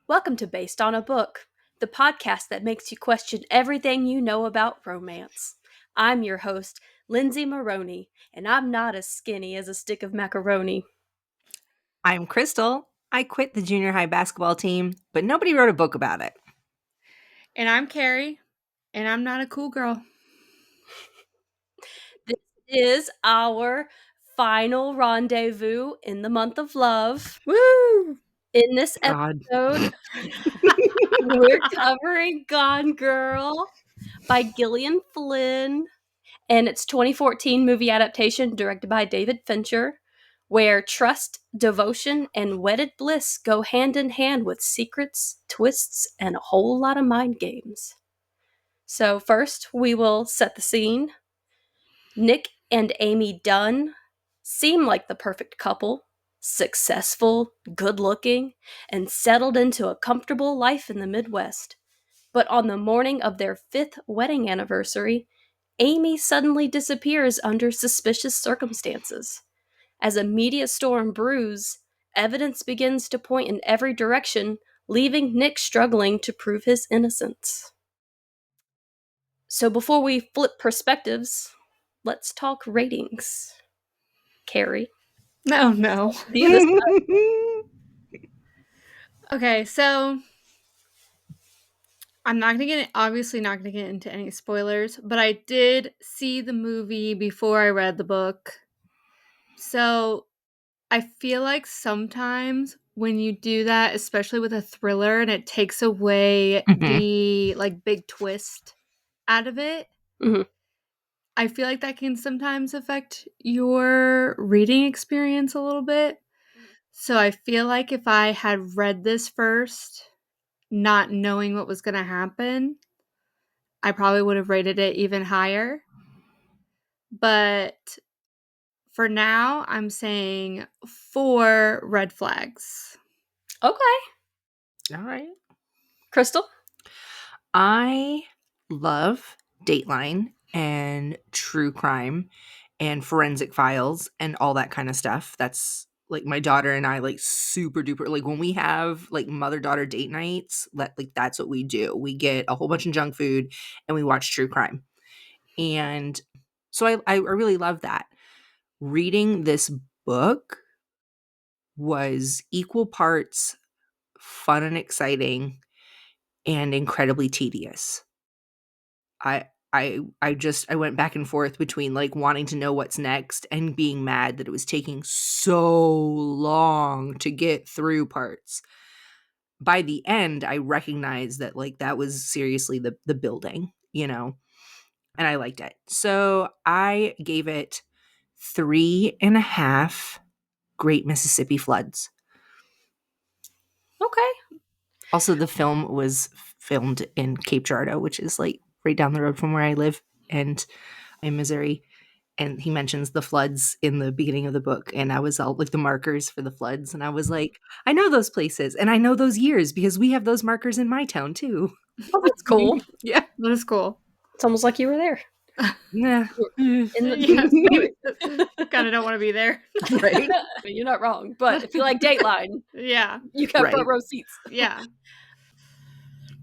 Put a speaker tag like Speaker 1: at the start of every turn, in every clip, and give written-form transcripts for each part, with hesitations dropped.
Speaker 1: Welcome to Based on a Book, the podcast that makes you question everything you know about romance. I'm your host, Lindsey Maroney, and I'm not as skinny as a stick of macaroni.
Speaker 2: I'm Crystal. I quit the junior high basketball team, but nobody wrote a book about it.
Speaker 3: And I'm Keri, and I'm not a cool girl.
Speaker 1: This is our final rendezvous in the month of love.
Speaker 3: Woo!
Speaker 1: In this
Speaker 2: God.
Speaker 1: episode, we're covering Gone Girl by Gillian Flynn, and its 2014 movie adaptation directed by David Fincher, where trust, devotion, and wedded bliss go hand in hand with secrets, twists, and a whole lot of mind games. So first, we will set the scene. Nick and Amy Dunne seem like the perfect couple, successful, good-looking, and settled into a comfortable life in the Midwest. But on the morning of their 5th wedding anniversary, Amy suddenly disappears under suspicious circumstances. As a media storm brews, evidence begins to point in every direction, leaving Nick struggling to prove his innocence. So before we flip perspectives, let's talk ratings. Keri.
Speaker 3: No.
Speaker 1: See this time.
Speaker 3: Okay, so I'm obviously not gonna get into any spoilers, but I did see the movie before I read the book. So I feel like sometimes when you do that, especially with a thriller, and it takes away the big twist out of it,
Speaker 1: Mhm.
Speaker 3: I feel like that can sometimes affect your reading experience a little bit. So I feel like if I had read this first, not knowing what was going to happen, I probably would have rated it even higher. But for now, I'm saying 4 red flags.
Speaker 1: Okay.
Speaker 2: All right.
Speaker 1: Crystal?
Speaker 2: I love Dateline and true crime and forensic files and all that kind of stuff. That's like my daughter and I like super duper like when we have like mother-daughter date nights, that's what we do. We get a whole bunch of junk food and we watch true crime. And so I really love that. Reading this book was equal parts fun and exciting and incredibly tedious. I went back and forth between like wanting to know what's next and being mad that it was taking so long to get through parts. By the end, I recognized that like that was seriously the building, and I liked it. So I gave it 3.5 Great Mississippi Floods.
Speaker 1: Okay.
Speaker 2: Also, the film was filmed in Cape Girardeau, which is like right down the road from where I live and in Missouri. And he mentions the floods in the beginning of the book. And I was all like the markers for the floods. And I was like, I know those places and I know those years because we have those markers in my town too.
Speaker 1: Oh, that's cool.
Speaker 2: Yeah.
Speaker 3: That is cool.
Speaker 1: It's almost like you were there.
Speaker 2: Yeah.
Speaker 1: In the
Speaker 3: Kind of don't want to be there.
Speaker 2: Right.
Speaker 1: You're not wrong. But if you like Dateline,
Speaker 3: Yeah.
Speaker 1: you got
Speaker 2: Right.
Speaker 1: front row seats.
Speaker 3: Yeah.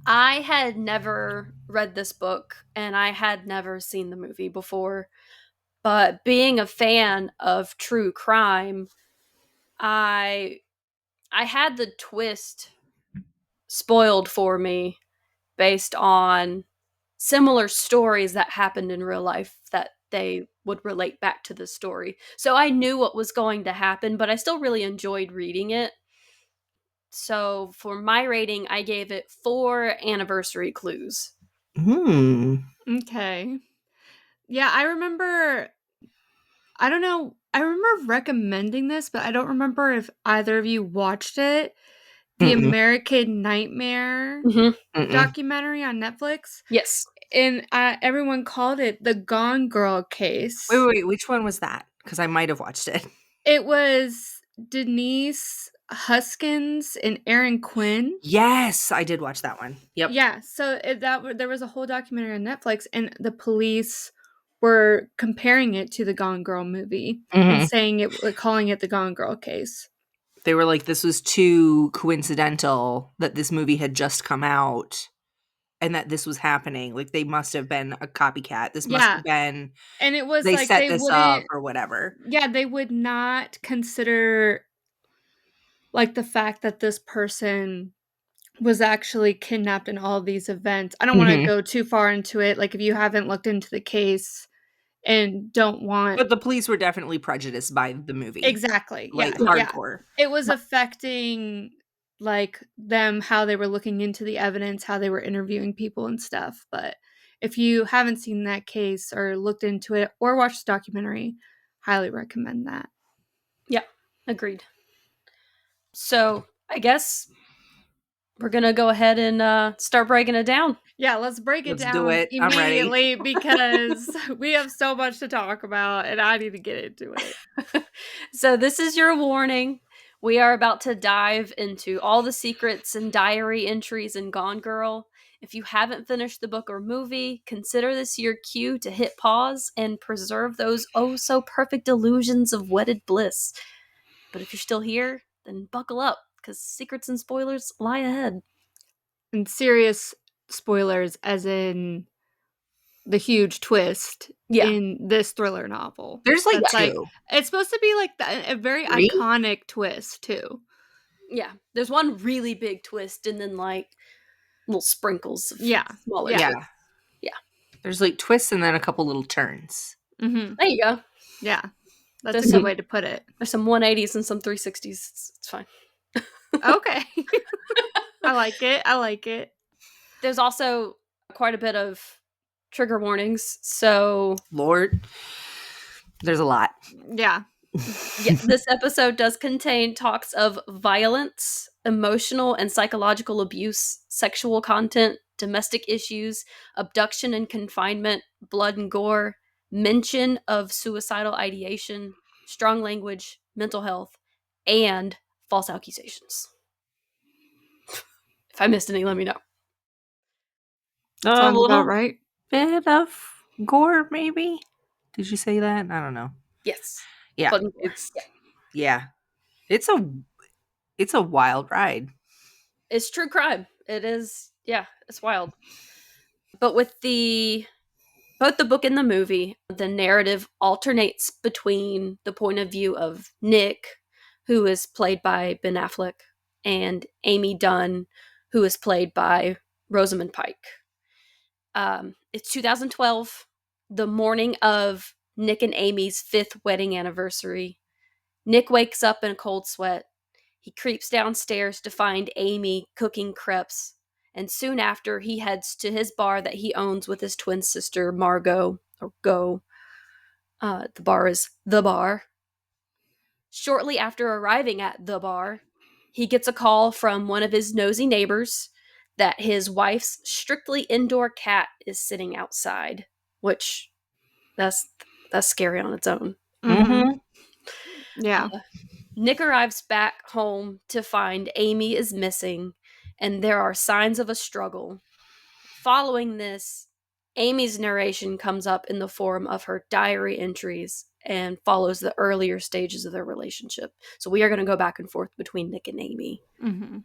Speaker 1: I had never read this book and I had never seen the movie before. But being a fan of true crime, I had the twist spoiled for me based on similar stories that happened in real life that they would relate back to the story. So I knew what was going to happen, but I still really enjoyed reading it. So for my rating, I gave it 4 anniversary clues.
Speaker 3: Okay. Yeah, I remember recommending this, but I don't remember if either of you watched it. The American Nightmare documentary on Netflix.
Speaker 1: Yes.
Speaker 3: And everyone called it the Gone Girl case.
Speaker 2: Wait, which one was that? Because I might have watched it.
Speaker 3: It was Denise Huskins and Aaron Quinn.
Speaker 2: Yes, I did watch that one. Yep.
Speaker 3: Yeah, so there was a whole documentary on Netflix, and the police were comparing it to the Gone Girl movie and saying calling it the Gone Girl case.
Speaker 2: They were like, this was too coincidental that this movie had just come out and that this was happening. Like, they must have been a copycat. This must
Speaker 3: Yeah.
Speaker 2: have been,
Speaker 3: And it was
Speaker 2: they
Speaker 3: like
Speaker 2: set
Speaker 3: they
Speaker 2: this up
Speaker 3: wouldn't
Speaker 2: or whatever.
Speaker 3: Yeah, they would not consider, like, the fact that this person was actually kidnapped in all of these events. I don't wanna
Speaker 2: Mhm.
Speaker 3: go too far into it, like, if you haven't looked into the case and don't want
Speaker 2: But the police were definitely prejudiced by the movie.
Speaker 3: Exactly,
Speaker 2: Like,
Speaker 3: yeah, yeah.
Speaker 2: hardcore.
Speaker 3: It was affecting, like, them, how they were looking into the evidence, how they were interviewing people and stuff, but if you haven't seen that case or looked into it or watched the documentary, highly recommend that.
Speaker 1: Yeah, agreed. So I guess we're gonna go ahead and start breaking it down.
Speaker 3: Yeah, let's break it
Speaker 2: Let's do
Speaker 3: down
Speaker 2: it. I'm ready.
Speaker 3: immediately because we have so much to talk about and I need to get into it.
Speaker 1: So this is your warning. We are about to dive into all the secrets and diary entries in Gone Girl. If you haven't finished the book or movie, consider this your cue to hit pause and preserve those oh so perfect illusions of wedded bliss. But if you're still here, then buckle up, because secrets and spoilers lie ahead.
Speaker 3: And serious spoilers, as in the huge twist
Speaker 1: Yeah.
Speaker 3: in this thriller novel.
Speaker 2: There's like
Speaker 3: That's
Speaker 2: two.
Speaker 3: it's supposed to be like a very
Speaker 2: Three?
Speaker 3: iconic twist too.
Speaker 1: Yeah. There's one really big twist and then like little sprinkles of
Speaker 3: Yeah.
Speaker 1: smaller
Speaker 3: Yeah.
Speaker 1: twists. Yeah.
Speaker 2: There's like twists and then a couple little turns.
Speaker 3: Mm-hmm.
Speaker 1: There you go.
Speaker 3: Yeah. That's
Speaker 1: There's
Speaker 3: a good
Speaker 1: some-
Speaker 3: way to put it.
Speaker 1: There's some 180s and some 360s. It's fine.
Speaker 3: Okay. I like it. I like it.
Speaker 1: There's also quite a bit of trigger warnings. So
Speaker 2: Lord, there's a lot.
Speaker 3: Yeah.
Speaker 1: yeah, this episode does contain talks of violence, emotional and psychological abuse, sexual content, domestic issues, abduction and confinement, blood and gore, mention of suicidal ideation, strong language, mental health, and false accusations. If I missed any, let me know.
Speaker 2: A
Speaker 3: Sounds
Speaker 2: little
Speaker 3: about right.
Speaker 2: bit of gore, maybe? Did you say that? I don't know.
Speaker 1: Yes.
Speaker 2: Yeah,
Speaker 1: Blood and gore.
Speaker 2: it's yeah. It's a wild ride.
Speaker 1: It's true crime. It is, yeah, it's wild. But with both the book and the movie, the narrative alternates between the point of view of Nick, who is played by Ben Affleck, and Amy Dunne, who is played by Rosamund Pike. It's 2012, the morning of Nick and Amy's 5th wedding anniversary. Nick wakes up in a cold sweat. He creeps downstairs to find Amy cooking crepes, and soon after, he heads to his bar that he owns with his twin sister, Margot, or Go. The bar is The Bar. Shortly after arriving at The Bar, he gets a call from one of his nosy neighbors that his wife's strictly indoor cat is sitting outside, which that's scary on its own.
Speaker 3: Mm-hmm. Yeah.
Speaker 1: Nick arrives back home to find Amy is missing, and there are signs of a struggle. Following this, Amy's narration comes up in the form of her diary entries and follows the earlier stages of their relationship. So we are going to go back and forth between Nick and Amy.
Speaker 3: Mm-hmm.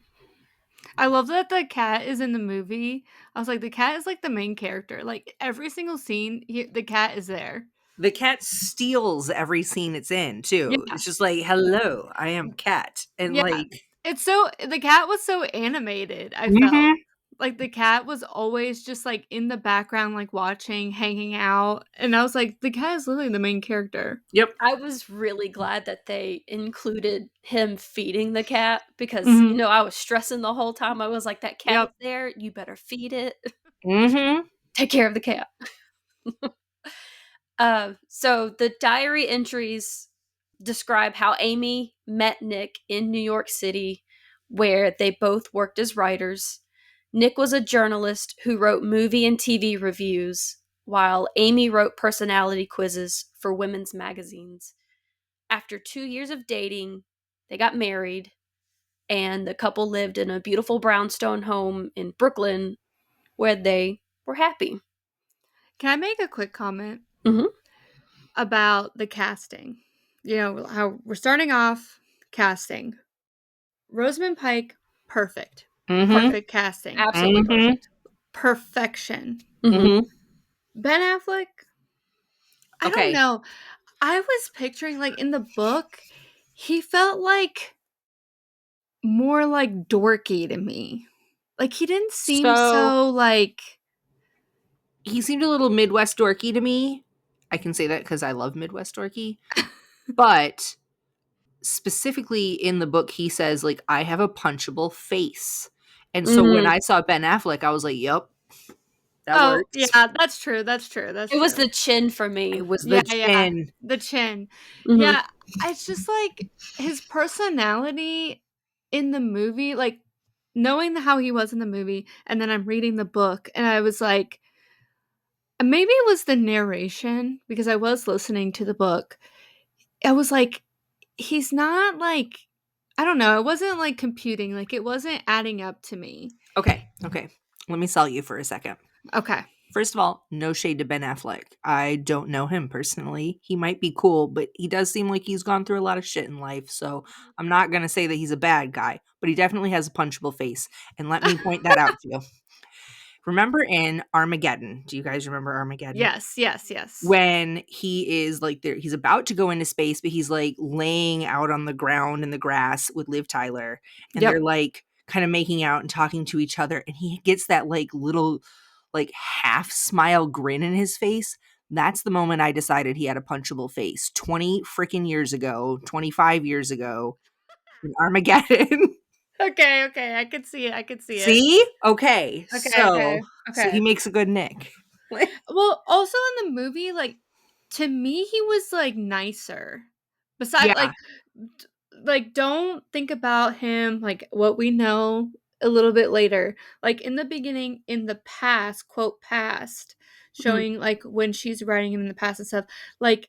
Speaker 3: I love that the cat is in the movie. I was like, the cat is like the main character. Like every single scene, the cat is there.
Speaker 2: The cat steals every scene it's in, too.
Speaker 3: Yeah.
Speaker 2: It's just like, hello, I am Cat. And
Speaker 3: Yeah.
Speaker 2: like,
Speaker 3: The cat was so animated, I
Speaker 2: Mhm.
Speaker 3: felt. Like the cat was always just like in the background, like watching, hanging out. And I was like, the cat is literally the main character.
Speaker 2: Yep.
Speaker 1: I was really glad that they included him feeding the cat because,
Speaker 3: Mhm.
Speaker 1: I was stressing the whole time. I was like, that cat
Speaker 3: Yep.
Speaker 1: is there. You better feed it.
Speaker 2: Mm-hmm.
Speaker 1: Take care of the cat. So the diary entries describe how Amy met Nick in New York City, where they both worked as writers. Nick was a journalist who wrote movie and TV reviews, while Amy wrote personality quizzes for women's magazines. After 2 years of dating, they got married, and the couple lived in a beautiful brownstone home in Brooklyn where they were happy.
Speaker 3: Can I make a quick comment
Speaker 1: Mhm.
Speaker 3: about the casting? You know, how we're starting off casting. Rosamund Pike, perfect.
Speaker 2: Mhm.
Speaker 3: Perfect casting.
Speaker 1: Absolutely
Speaker 2: Mhm.
Speaker 1: perfect.
Speaker 3: Perfection.
Speaker 1: Mhm.
Speaker 3: Ben Affleck, I don't
Speaker 2: Okay.
Speaker 3: know. I was picturing, like, in the book, he felt like more like dorky to me. Like, he didn't seem so like.
Speaker 2: He seemed a little Midwest dorky to me. I can say that because I love Midwest dorky. But specifically in the book, he says, like, I have a punchable face. And so when
Speaker 1: Mhm.
Speaker 2: I saw Ben Affleck, I was like, yep, that
Speaker 3: Oh,
Speaker 2: works.
Speaker 3: yeah, that's true, that's true, that's
Speaker 1: It
Speaker 3: true.
Speaker 1: was the chin for me.
Speaker 2: It was
Speaker 3: Yeah,
Speaker 2: the
Speaker 3: yeah,
Speaker 2: chin.
Speaker 3: the chin.
Speaker 1: Mhm.
Speaker 3: Yeah, it's just, like, his personality in the movie, like, knowing how he was in the movie, and then I'm reading the book, and I was like maybe it was the narration, because I was listening to the book. I was like, he's not, like I don't know, it wasn't, like, computing, like, it wasn't adding up to me.
Speaker 2: Okay. Let me sell you for a second.
Speaker 3: Okay.
Speaker 2: First of all, no shade to Ben Affleck. I don't know him personally. He might be cool, but he does seem like he's gone through a lot of shit in life. So I'm not going to say that he's a bad guy, but he definitely has a punchable face. And let me point that out to you. Remember in Armageddon? Do you guys remember Armageddon?
Speaker 3: Yes.
Speaker 2: When he is like there, he's about to go into space, but he's like laying out on the ground in the grass with Liv Tyler, and
Speaker 3: Yep.
Speaker 2: they're like kind of making out and talking to each other, and he gets that like little like half smile grin in his face. That's the moment I decided he had a punchable face. 20 freaking years ago, 25 years ago in Armageddon.
Speaker 3: Okay, I could see it,
Speaker 2: See? Okay.
Speaker 3: Okay.
Speaker 2: So he makes a good Nick.
Speaker 3: Well, also in the movie, like, to me, he was, like, nicer. Besides,
Speaker 2: Yeah.
Speaker 3: like, don't think about him, like, what we know a little bit later. Like, in the beginning, in the past, quote, past, showing, like, when she's writing him in the past and stuff, like,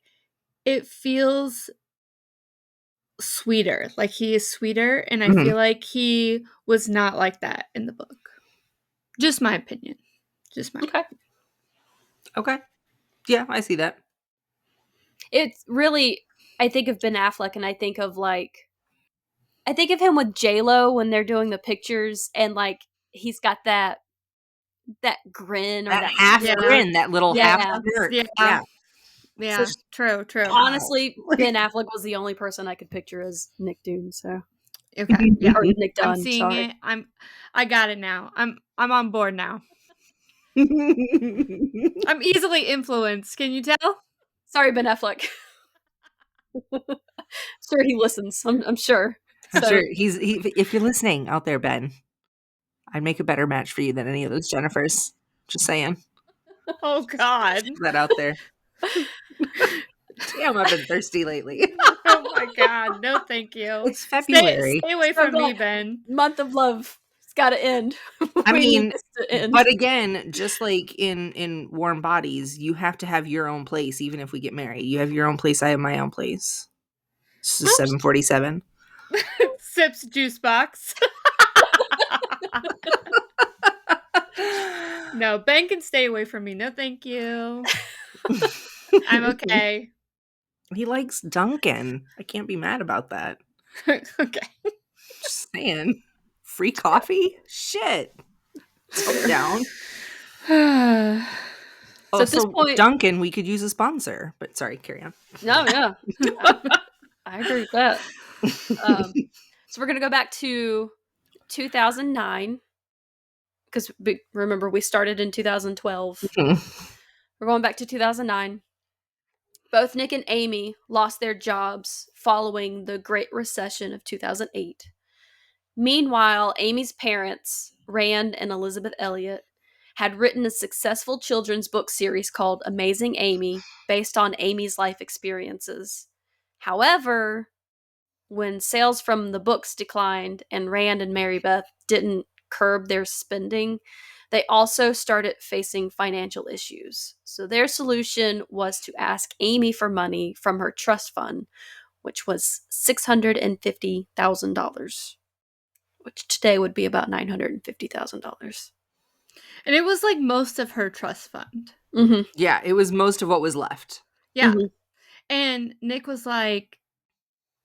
Speaker 3: it feels sweeter. Like, he is sweeter, and I
Speaker 2: Mhm.
Speaker 3: feel like he was not like that in the book. Just my opinion.
Speaker 1: Okay.
Speaker 2: Okay. Yeah, I see that.
Speaker 1: It's really, I think of Ben Affleck and I think of him with J-Lo when they're doing the pictures and like he's got that grin or
Speaker 2: That
Speaker 1: that
Speaker 2: half
Speaker 3: Yeah.
Speaker 2: grin, that little half
Speaker 1: Yeah.
Speaker 2: smirk.
Speaker 3: Yeah.
Speaker 2: Yeah.
Speaker 1: So
Speaker 3: True.
Speaker 1: honestly, Ben Affleck was the only person I could picture as Nick Dunne, so
Speaker 3: Okay, yeah.
Speaker 1: or Nick
Speaker 3: I'm
Speaker 1: Dunne,
Speaker 3: seeing
Speaker 1: sorry.
Speaker 3: it. I got it now. I'm on board now. I'm easily influenced. Can you tell?
Speaker 1: Sorry, Ben Affleck. Sure he listens. I'm sure.
Speaker 2: I'm
Speaker 1: So
Speaker 2: sure if you're listening out there, Ben, I'd make a better match for you than any of those Jennifers. Just saying.
Speaker 3: Oh God.
Speaker 2: Put that out there. Damn, I've been thirsty lately.
Speaker 3: Oh my God. No, thank you.
Speaker 2: It's February.
Speaker 3: Stay away from me, Ben.
Speaker 1: month of love. It's got to end.
Speaker 2: I
Speaker 1: We need
Speaker 2: mean,
Speaker 1: this to end.
Speaker 2: but again, just like in Warm Bodies, you have to have your own place, even if we get married. You have your own place. I have my own place. This is 747.
Speaker 3: Sips juice box. No, Ben can stay away from me. No, thank you. I'm okay.
Speaker 2: He likes Dunkin'. I can't be mad about that.
Speaker 3: Okay.
Speaker 2: Just saying. Free coffee? Shit. So down.
Speaker 1: So at this point,
Speaker 2: Dunkin', we could use a sponsor. But sorry, carry on.
Speaker 1: no, yeah, I agree with that. So we're gonna go back to 2009 because remember we started in 2012. We're going back to 2009. Both Nick and Amy lost their jobs following the Great Recession of 2008. Meanwhile, Amy's parents, Rand and Elizabeth Elliot, had written a successful children's book series called Amazing Amy, based on Amy's life experiences. However, when sales from the books declined and Rand and Mary Beth didn't curb their spending, they also started facing financial issues. So their solution was to ask Amy for money from her trust fund, which was $650,000, which today would be about $950,000.
Speaker 3: And it was like most of her trust fund.
Speaker 1: Mm-hmm.
Speaker 2: Yeah, it was most of what was left.
Speaker 3: Yeah.
Speaker 1: Mm-hmm.
Speaker 3: And Nick was like,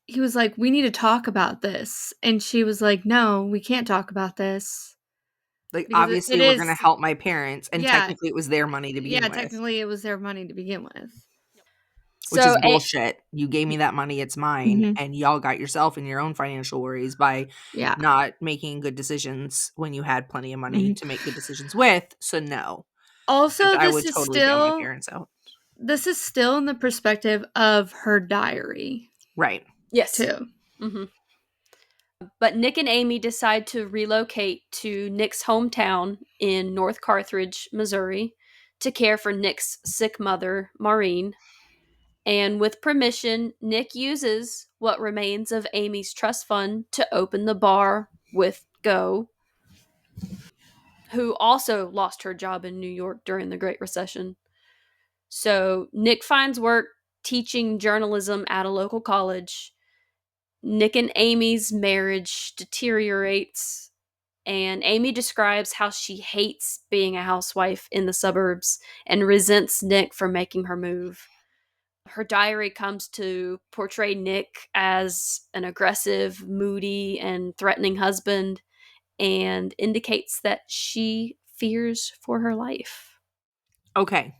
Speaker 3: he was like, "We need to talk about this." And she was like, "No, we can't talk about this."
Speaker 2: Like,
Speaker 3: Because it
Speaker 2: obviously, we're gonna
Speaker 3: is
Speaker 2: help my parents, and
Speaker 3: yeah,
Speaker 2: technically, it was their money to begin
Speaker 3: yeah,
Speaker 2: with,
Speaker 3: technically it was their money to begin with.
Speaker 2: which
Speaker 1: So
Speaker 2: is bullshit. You gave me that money, it's mine,
Speaker 3: Mhm.
Speaker 2: and y'all got yourself in your own financial worries by
Speaker 3: Yeah.
Speaker 2: not making good decisions when you had plenty of money
Speaker 3: Mhm.
Speaker 2: to make good decisions with, so no. 'Cause
Speaker 3: Also,
Speaker 2: I would totally bail my parents out.
Speaker 3: this is still in the perspective of her diary,
Speaker 2: Right.
Speaker 1: yes.
Speaker 3: too.
Speaker 1: Mhm. But Nick and Amy decide to relocate to Nick's hometown in North Carthage, Missouri, to care for Nick's sick mother, Maureen. And with permission, Nick uses what remains of Amy's trust fund to open the bar with Go, who also lost her job in New York during the Great Recession. So Nick finds work teaching journalism at a local college. Nick and Amy's marriage deteriorates, and Amy describes how she hates being a housewife in the suburbs and resents Nick for making her move. Her diary comes to portray Nick as an aggressive, moody, and threatening husband and indicates that she fears for her life.
Speaker 2: Okay.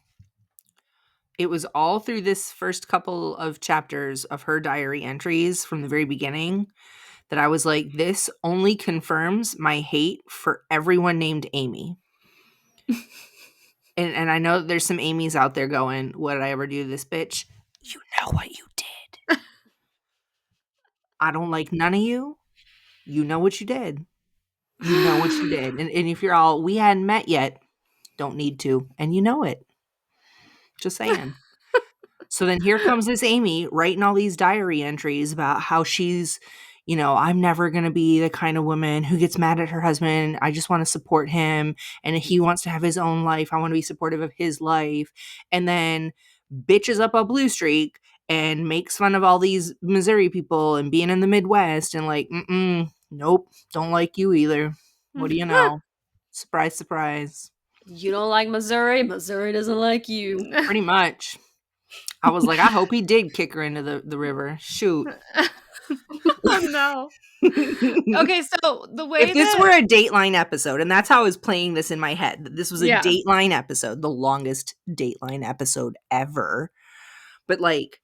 Speaker 2: It was all through this first couple of chapters of her diary entries from the very beginning that I was like, this only confirms my hate for everyone named Amy. And I know there's some Amy's out there going, what did I ever do to this bitch? You know what you did. I don't like none of you. You know what you did. You know what you did. And if you're all, we hadn't met yet, don't need to. And you know it. Just saying. So then here comes this Amy writing all these diary entries about how she's, I'm never going to be the kind of woman who gets mad at her husband. I just want to support him. And he wants to have his own life. I want to be supportive of his life. And then bitches up a blue streak and makes fun of all these Missouri people and being in the Midwest and like, nope, don't like you either. What do you know? Surprise, surprise.
Speaker 1: You don't like Missouri, Missouri doesn't like you.
Speaker 2: Pretty much. I was like, I hope he did kick her into the river. Shoot.
Speaker 3: Oh, no. Okay, so the way
Speaker 2: If this
Speaker 3: that
Speaker 2: were a Dateline episode, and that's how I was playing this in my head, that this was a
Speaker 3: Yeah.
Speaker 2: Dateline episode, the longest Dateline episode ever. But like,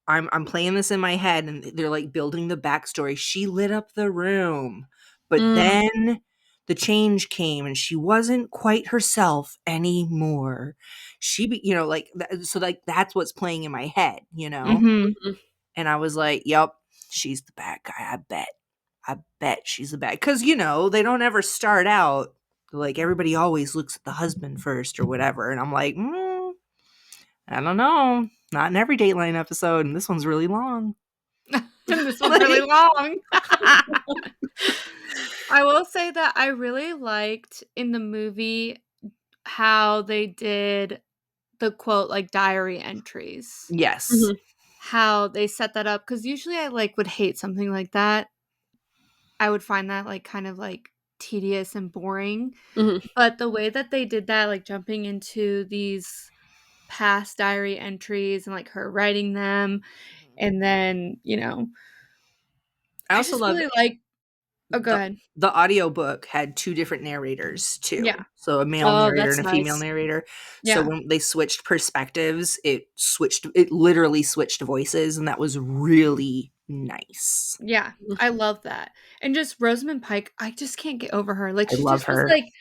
Speaker 2: I'm playing this in my head, and they're like building the backstory. She lit up the room, but then the change came, and she wasn't quite herself anymore. So like that's what's playing in my head,
Speaker 3: Mhm.
Speaker 2: And I was like, yep, she's the bad guy. I bet she's the bad. Because, they don't ever start out like everybody always looks at the husband first or whatever. And I'm like, I don't know. Not in every Dateline episode. And this one's really long.
Speaker 3: And this one's really long. I will say that I really liked in the movie how they did the quote, like, diary entries.
Speaker 2: Yes.
Speaker 1: Mhm.
Speaker 3: How they set that up, because usually I, like, would hate something like that. I would find that, like, kind of, like, tedious and boring.
Speaker 1: Mhm.
Speaker 3: But the way that they did that, like, jumping into these past diary entries and, like, her writing them, and then,
Speaker 2: I
Speaker 3: I
Speaker 2: also
Speaker 3: just
Speaker 2: love
Speaker 3: really like Oh, go
Speaker 2: the
Speaker 3: ahead.
Speaker 2: the audiobook had two different narrators too.
Speaker 3: Yeah.
Speaker 2: So a male
Speaker 1: Oh,
Speaker 2: narrator
Speaker 1: that's
Speaker 2: and a female
Speaker 1: nice.
Speaker 2: narrator. So
Speaker 3: Yeah.
Speaker 2: when they switched perspectives, it literally switched voices, and that was really nice.
Speaker 3: Yeah, I love that. And just Rosamund Pike, I just can't get over her. Like,
Speaker 2: I
Speaker 3: she
Speaker 2: love
Speaker 3: just was
Speaker 2: her.
Speaker 3: like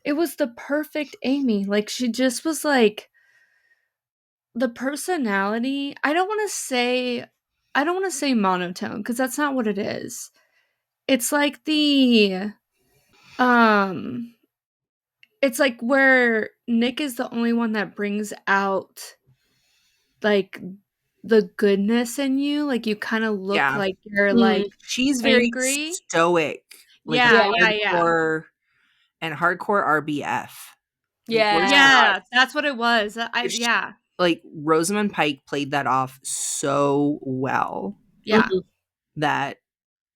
Speaker 3: it was the perfect Amy. Like, she just was like the personality. I don't wanna say monotone, because that's not what it is. It's like um it's like where Nick is the only one that brings out, like, the goodness in you. Like, you kinda look
Speaker 2: Yeah.
Speaker 3: like you're,
Speaker 1: Mhm.
Speaker 3: like,
Speaker 2: She's very
Speaker 3: angry.
Speaker 2: stoic, like
Speaker 3: Yeah,
Speaker 1: Yeah.
Speaker 3: yeah.
Speaker 2: hardcore RBF. Like, where's
Speaker 1: Yeah.
Speaker 2: that?
Speaker 3: Yeah, that's what it was.
Speaker 2: Sh
Speaker 3: Yeah.
Speaker 2: Like, Rosamund Pike played that off so well
Speaker 3: Yeah.
Speaker 1: Mhm.
Speaker 2: that,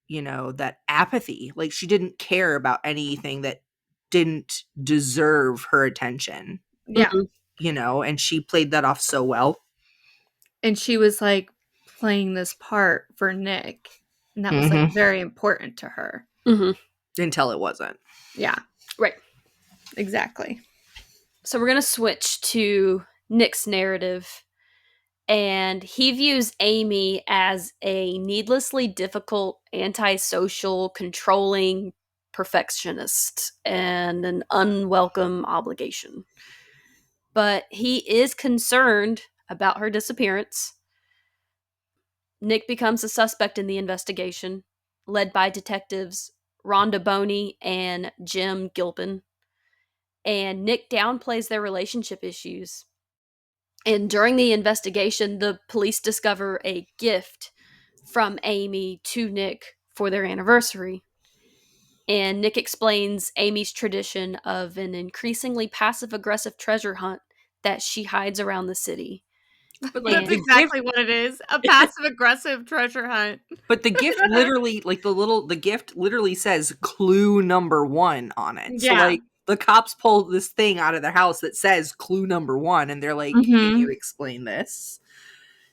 Speaker 2: that apathy, like, she didn't care about anything that didn't deserve her attention,
Speaker 3: Yeah.
Speaker 1: Mhm.
Speaker 2: and she played that off so well.
Speaker 3: And she was like playing this part for Nick. And that was like very important to her.
Speaker 2: Until it wasn't.
Speaker 3: Yeah.
Speaker 1: Right.
Speaker 3: Exactly.
Speaker 1: So we're going to switch to Nick's narrative. And he views Amy as a needlessly difficult, antisocial, controlling perfectionist and an unwelcome obligation. But he is concerned about her disappearance. Nick becomes a suspect in the investigation, led by detectives Rhonda Boney and Jim Gilpin. And Nick downplays their relationship issues. And during the investigation, the police discover a gift from Amy to Nick for their anniversary. And Nick explains Amy's tradition of an increasingly passive-aggressive treasure hunt that she hides around the city.
Speaker 2: But like
Speaker 3: That's exactly what it is. A passive-aggressive treasure hunt.
Speaker 2: But the gift literally, like the gift literally says clue number 1 on it. So
Speaker 3: Yeah.
Speaker 2: like the cops pull this thing out of their house that says clue number 1, and they're like, "Can you explain this?"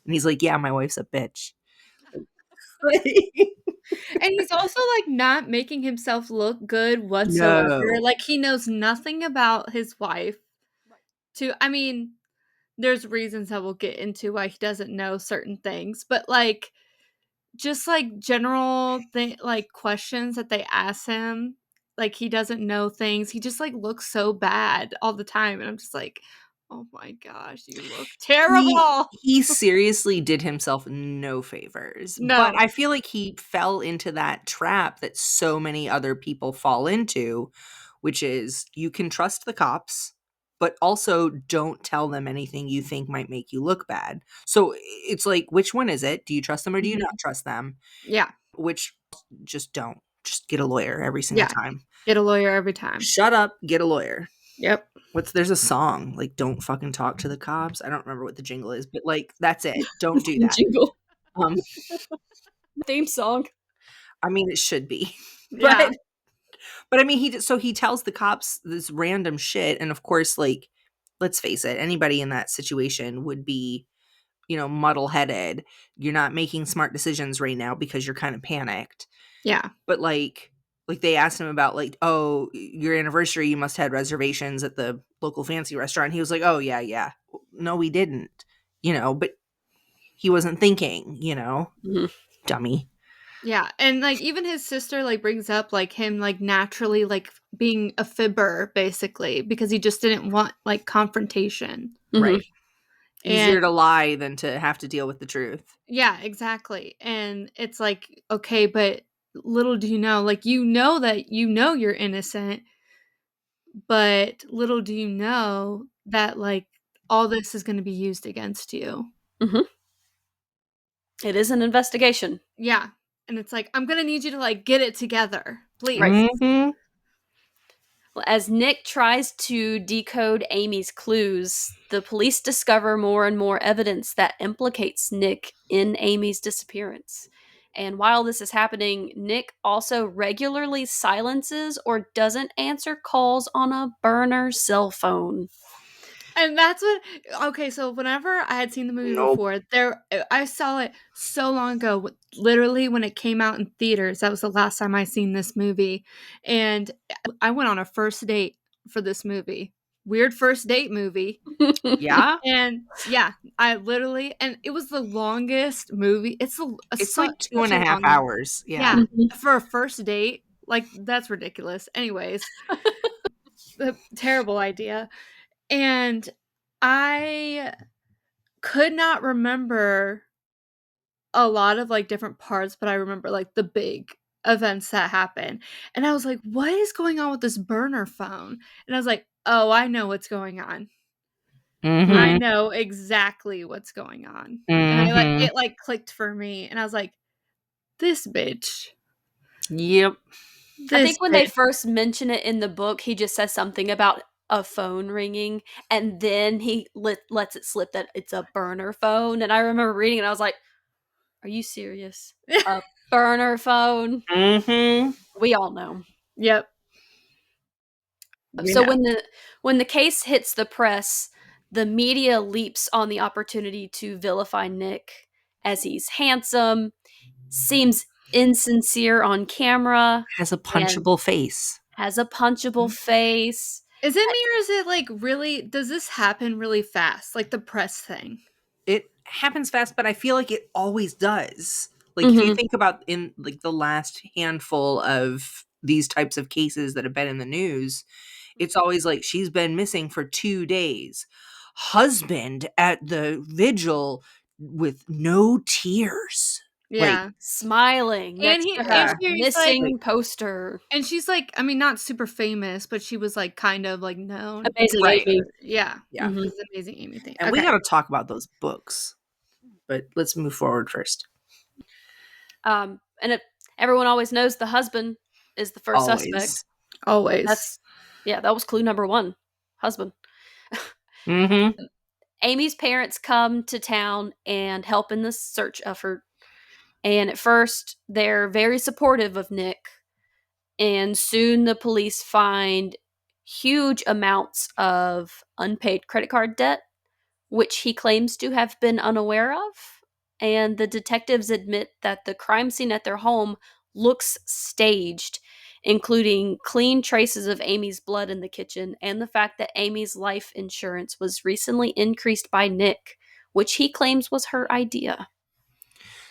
Speaker 2: And he's like, "Yeah, my wife's a bitch."
Speaker 3: And he's also like not making himself look good whatsoever.
Speaker 2: No.
Speaker 3: Like he knows nothing about his wife. I mean, there's reasons that we'll get into why he doesn't know certain things, but like just like general like questions that they ask him, like he doesn't know things. He just like looks so bad all the time, and I'm just like, oh my gosh, you look terrible.
Speaker 2: He seriously did himself no favors.
Speaker 3: No.
Speaker 2: But I feel like he fell into that trap that so many other people fall into, which is you can trust the cops, but also don't tell them anything you think might make you look bad. So it's like, which one is it? Do you trust them or do you not trust them?
Speaker 3: Yeah.
Speaker 2: Which just don't. Just get a lawyer every single time.
Speaker 3: Get a lawyer every time.
Speaker 2: Shut up, get a lawyer.
Speaker 3: Yep.
Speaker 2: There's a song like "Don't fucking talk to the cops." I don't remember what the jingle is, but like that's it. Don't do that.
Speaker 1: Jingle.
Speaker 2: Um,
Speaker 1: Theme song.
Speaker 2: I mean, it should be,
Speaker 3: Yeah.
Speaker 2: but I mean, he tells the cops this random shit, and of course, like, let's face it, anybody in that situation would be, muddle-headed. You're not making smart decisions right now because you're kind of panicked.
Speaker 3: Yeah.
Speaker 2: But like they asked him about like, oh, your anniversary, you must have had reservations at the local fancy restaurant. He was like, oh yeah. No, we didn't, but he wasn't thinking, dummy.
Speaker 3: Yeah. And like even his sister like brings up like him like naturally like being a fibber basically because he just didn't want like confrontation.
Speaker 2: Right. Easier
Speaker 3: And
Speaker 2: to lie than to have to deal with the truth.
Speaker 3: yeah, exactly. And it's like, okay, but little do you know, like that you're innocent, but little do you know that like all this is going to be used against you.
Speaker 1: It is an investigation.
Speaker 3: Yeah. And it's like, I'm going to need you to like get it together, please.
Speaker 1: Right. Well, as Nick tries to decode Amy's clues, the police discover more and more evidence that implicates Nick in Amy's disappearance. And while this is happening, Nick also regularly silences or doesn't answer calls on a burner cell phone.
Speaker 3: And that's okay, so whenever I had seen the movie before, I saw it so long ago, literally when it came out in theaters. That was the last time I seen this movie. And I went on a first date for this movie. Weird first date movie.
Speaker 2: Yeah?
Speaker 3: And yeah, I literally, and it was the longest movie. It's
Speaker 2: like 2.5 hours. Yeah.
Speaker 3: For a first date, like that's ridiculous. Anyways, the terrible idea. And I could not remember a lot of like different parts, but I remember like the big events that happened. And I was like, what is going on with this burner phone? And I was like, oh, I know what's going on. I know exactly what's going on. And it like clicked for me. And I was like, this bitch.
Speaker 2: Yep.
Speaker 1: I think when they first mention it in the book, he just says something about a phone ringing, and then he lets it slip that it's a burner phone. And I remember reading it, and I was like, are you serious? A burner phone? We all know.
Speaker 3: Yep.
Speaker 1: So when the case hits the press, the media leaps on the opportunity to vilify Nick as he's handsome, seems insincere on camera,
Speaker 2: Has a
Speaker 1: and
Speaker 2: punchable face.
Speaker 1: has a punchable face.
Speaker 3: Is it me or is it like really, does this happen really fast? Like the press thing?
Speaker 2: It happens fast, but I feel like it always does. Like if you
Speaker 1: Mhm.
Speaker 2: think about in like the last handful of these types of cases that have been in the news, it's always like she's been missing for 2 days. Husband at the vigil with no tears. Like,
Speaker 3: Yeah.
Speaker 1: Smiling
Speaker 3: And
Speaker 1: next
Speaker 3: he
Speaker 1: to
Speaker 3: and
Speaker 1: her
Speaker 3: she's like
Speaker 1: missing poster.
Speaker 3: and she's like, I mean, not super famous, but she was like kind of like known.
Speaker 1: Amazing
Speaker 2: right.
Speaker 1: Amy.
Speaker 3: Yeah.
Speaker 2: Yeah.
Speaker 1: Mhm.
Speaker 3: This is amazing Amy thing.
Speaker 2: And we
Speaker 3: Okay.
Speaker 2: got to talk about those books. But let's move forward first.
Speaker 1: And everyone always knows the husband is the first suspect.
Speaker 3: Always.
Speaker 1: That was clue number 1. Husband.
Speaker 2: Mhm.
Speaker 1: Amy's parents come to town and help in the search effort. And at first, they're very supportive of Nick. And soon the police find huge amounts of unpaid credit card debt, which he claims to have been unaware of. And the detectives admit that the crime scene at their home looks staged, including clean traces of Amy's blood in the kitchen and the fact that Amy's life insurance was recently increased by Nick, which he claims was her idea.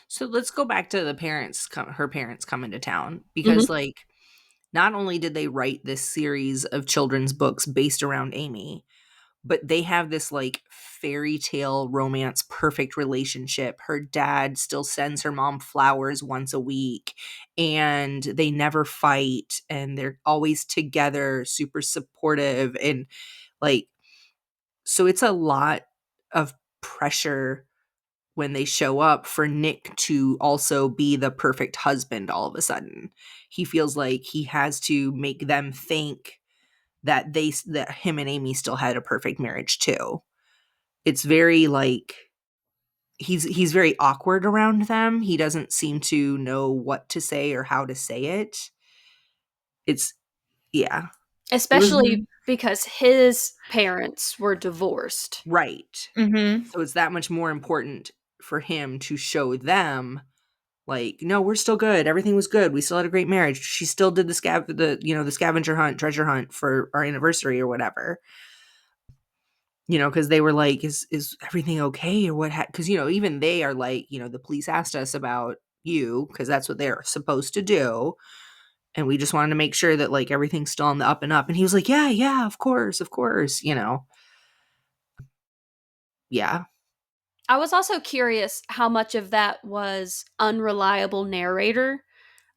Speaker 2: So let's go back to the parents, her parents coming to town because,
Speaker 1: Mhm.
Speaker 2: like, not only did they write this series of children's books based around Amy, but they have this like fairy tale romance perfect relationship. Her dad still sends her mom flowers once a week and they never fight and they're always together, super supportive, and like, so it's a lot of pressure when they show up for Nick to also be the perfect husband all of a sudden. He feels like he has to make them think that that him and Amy still had a perfect marriage too. It's very like he's very awkward around them. He doesn't seem to know what to say or how to say it. It's yeah. It was
Speaker 1: Especially because his parents were divorced.
Speaker 2: right.
Speaker 3: Mm-hmm.
Speaker 2: So it's that much more important for him to show them like, no, we're still good. Everything was good. We still had a great marriage. She still did the scavenger hunt, treasure hunt for our anniversary or whatever. Because they were like, is everything okay or what? Because even they are like, the police asked us about you because that's what they're supposed to do, and we just wanted to make sure that like everything's still on the up and up. And he was like, yeah, yeah, of course, of course. Yeah,
Speaker 1: I was also curious how much of that was unreliable narrator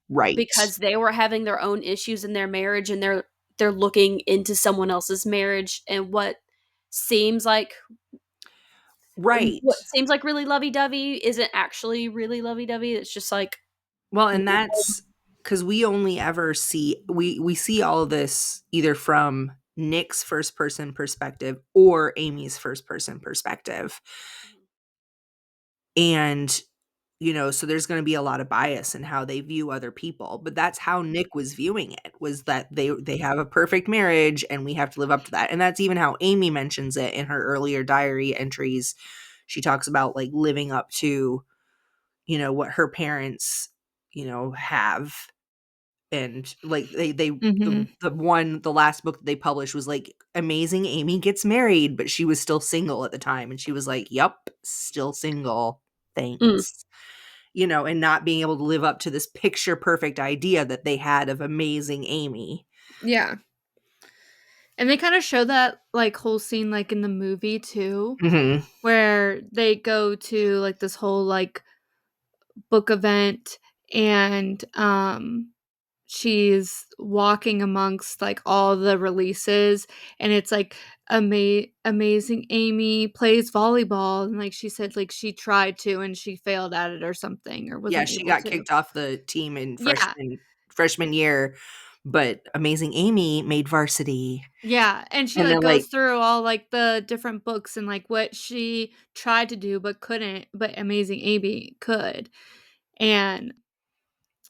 Speaker 2: right,
Speaker 1: because they were having their own issues in their marriage and they're looking into someone else's marriage and seems like
Speaker 2: right.
Speaker 1: what seems like really lovey-dovey isn't actually really lovey-dovey. It's just like
Speaker 2: Well, and that's because we only ever see we see all of this either from Nick's first person perspective or Amy's first person perspective. And so there's going to be a lot of bias in how they view other people, but that's how Nick was viewing it, was that they have a perfect marriage and we have to live up to that. And that's even how Amy mentions it in her earlier diary entries. She talks about like living up to what her parents have. And like
Speaker 3: Mm-hmm.
Speaker 2: the last book that they published was like Amazing Amy Gets Married, but she was still single at the time, and she was like, "Yup, still single.
Speaker 1: mm,
Speaker 2: Thanks." And not being able to live up to this picture perfect idea that they had of Amazing Amy.
Speaker 3: Yeah. And they kind of show that like whole scene like in the movie too,
Speaker 2: Mhm.
Speaker 3: where they go to like this whole like book event and she's walking amongst like all the releases and it's like amazing Amy plays volleyball and like she said like she tried to and she failed at it or something or
Speaker 2: Yeah,
Speaker 3: wasn't
Speaker 2: she
Speaker 3: able
Speaker 2: got
Speaker 3: to.
Speaker 2: kicked off the team in
Speaker 3: Yeah.
Speaker 2: freshman year, but Amazing Amy made varsity.
Speaker 3: Yeah, and she
Speaker 2: And
Speaker 3: like
Speaker 2: then like
Speaker 3: goes through all like the different books and like what she tried to do but couldn't, but amazing Amy could. And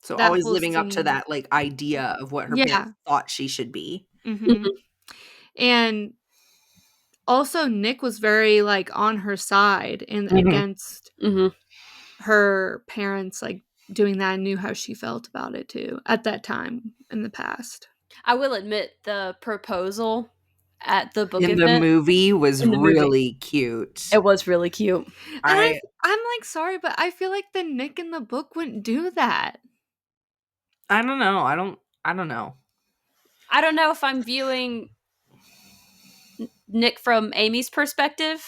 Speaker 2: so
Speaker 3: that
Speaker 2: always
Speaker 3: whole
Speaker 2: living up to
Speaker 3: scene.
Speaker 2: that like idea of what her
Speaker 3: Yeah.
Speaker 2: parents thought she should be.
Speaker 3: Mhm.
Speaker 1: mhm,
Speaker 3: And also Nick was very like on her side and
Speaker 2: Mhm.
Speaker 3: against
Speaker 1: mhm.
Speaker 3: her parents like doing that, I knew how she felt about it too at that time in the past.
Speaker 1: I will admit the proposal at the book
Speaker 2: In the
Speaker 1: event
Speaker 2: movie was
Speaker 1: in the movie,
Speaker 2: really cute.
Speaker 1: it was really cute.
Speaker 3: And
Speaker 2: I
Speaker 3: I'm like, sorry, but I feel like the Nick in the book wouldn't do that.
Speaker 2: don't know. I don't know.
Speaker 1: I don't know if I'm viewing Nick from Amy's perspective.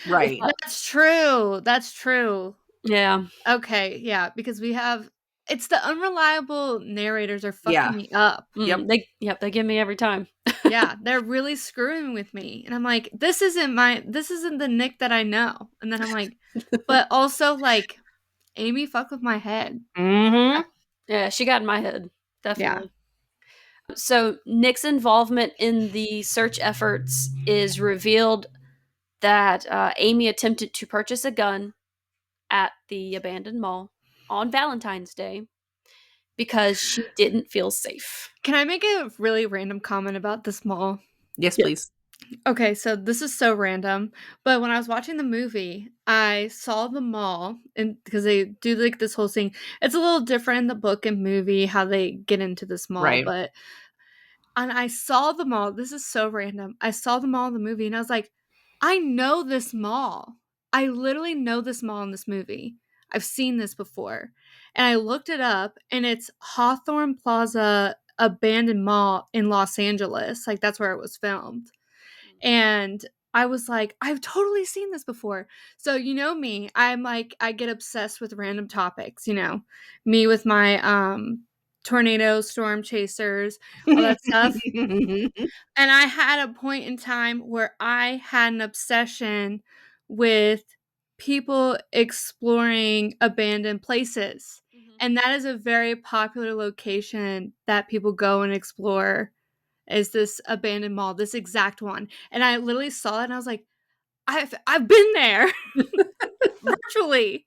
Speaker 2: Right.
Speaker 3: That's true. That's true.
Speaker 1: Yeah.
Speaker 3: Okay, yeah, because we have it's the unreliable narrators are fucking
Speaker 2: Yeah.
Speaker 3: me up.
Speaker 2: Yep.
Speaker 1: They give me every time.
Speaker 3: Yeah, they're really screwing with me. And I'm like, this isn't the Nick that I know. And then I'm like, but also like Amy fucked with my head.
Speaker 2: Mm-hmm.
Speaker 1: Yeah, she got in my head.
Speaker 3: Yeah.
Speaker 1: Definitely. So Nick's involvement in the search efforts is revealed that Amy attempted to purchase a gun at the abandoned mall on Valentine's Day because she didn't feel safe.
Speaker 3: Can I make a really random comment about this mall?
Speaker 2: Yes,
Speaker 1: Yeah.
Speaker 2: please.
Speaker 3: Okay, so this is so random, but when I was watching the movie, I saw the mall, and because they do like this whole thing, it's a little different in the book and movie how they get into this mall,
Speaker 2: Right.
Speaker 3: but and I saw the mall. This is so random. I saw the mall in the movie, and I was like, I know this mall. I literally know this mall in this movie. I've seen this before, and I looked it up, and it's Hawthorne Plaza Abandoned Mall in Los Angeles. Like that's where it was filmed. And I was like, I've totally seen this before. So, you know me, I'm like, I get obsessed with random topics, me with my tornado, storm chasers, all that stuff. And I had a point in time where I had an obsession with people exploring abandoned places. And that is a very popular location that people go and explore is this abandoned mall, this exact one. And I literally saw it and I was like, I've been there virtually.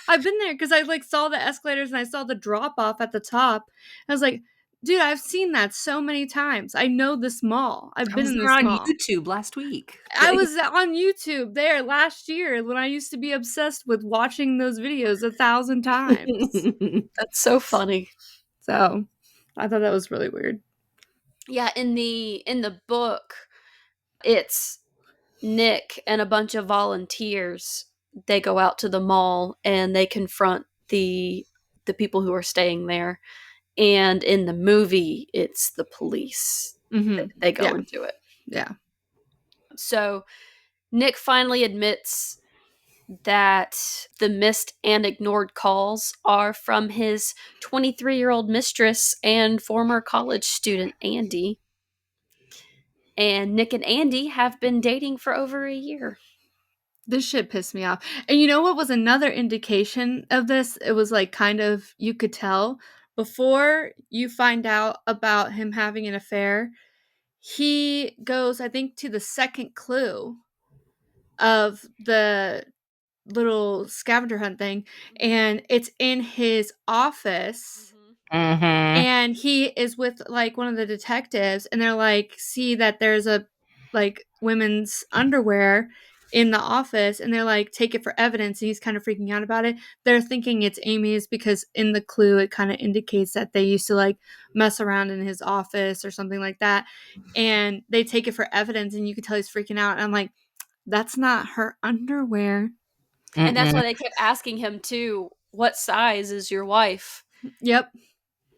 Speaker 3: I've been there because I like saw the escalators and I saw the drop off at the top. I was like, dude, I've seen that so many times. I know this mall. I've
Speaker 2: I
Speaker 3: been
Speaker 2: was
Speaker 3: in
Speaker 2: there
Speaker 3: this
Speaker 2: on
Speaker 3: mall.
Speaker 2: YouTube last week.
Speaker 3: I was on YouTube there last year when I used to be obsessed with watching those videos 1,000 times.
Speaker 1: That's so funny.
Speaker 3: So I thought that was really weird.
Speaker 1: Yeah, in the book, it's Nick and a bunch of volunteers. They go out to the mall and they confront the people who are staying there. And in the movie, it's the police.
Speaker 3: Mm-hmm.
Speaker 1: They go
Speaker 3: Yeah.
Speaker 1: into it.
Speaker 3: Yeah.
Speaker 1: So Nick finally admits that the missed and ignored calls are from his 23-year-old mistress and former college student, Andy. And Nick and Andy have been dating for over a year.
Speaker 3: This shit pissed me off. And you know what was another indication of this? It was like kind of, you could tell before you find out about him having an affair, he goes, I think, to the second clue of the little scavenger hunt thing, and it's in his office.
Speaker 2: Mm-hmm.
Speaker 3: And he is with like one of the detectives, and they're like, see that there's a like women's underwear in the office, and they're like, take it for evidence. And he's kind of freaking out about it. They're thinking it's Amy's because in the clue it kind of indicates that they used to like mess around in his office or something like that. And they take it for evidence, and you can tell he's freaking out. And I'm like, that's not her underwear.
Speaker 1: And that's why they kept asking him too, what size is your wife?
Speaker 3: Yep.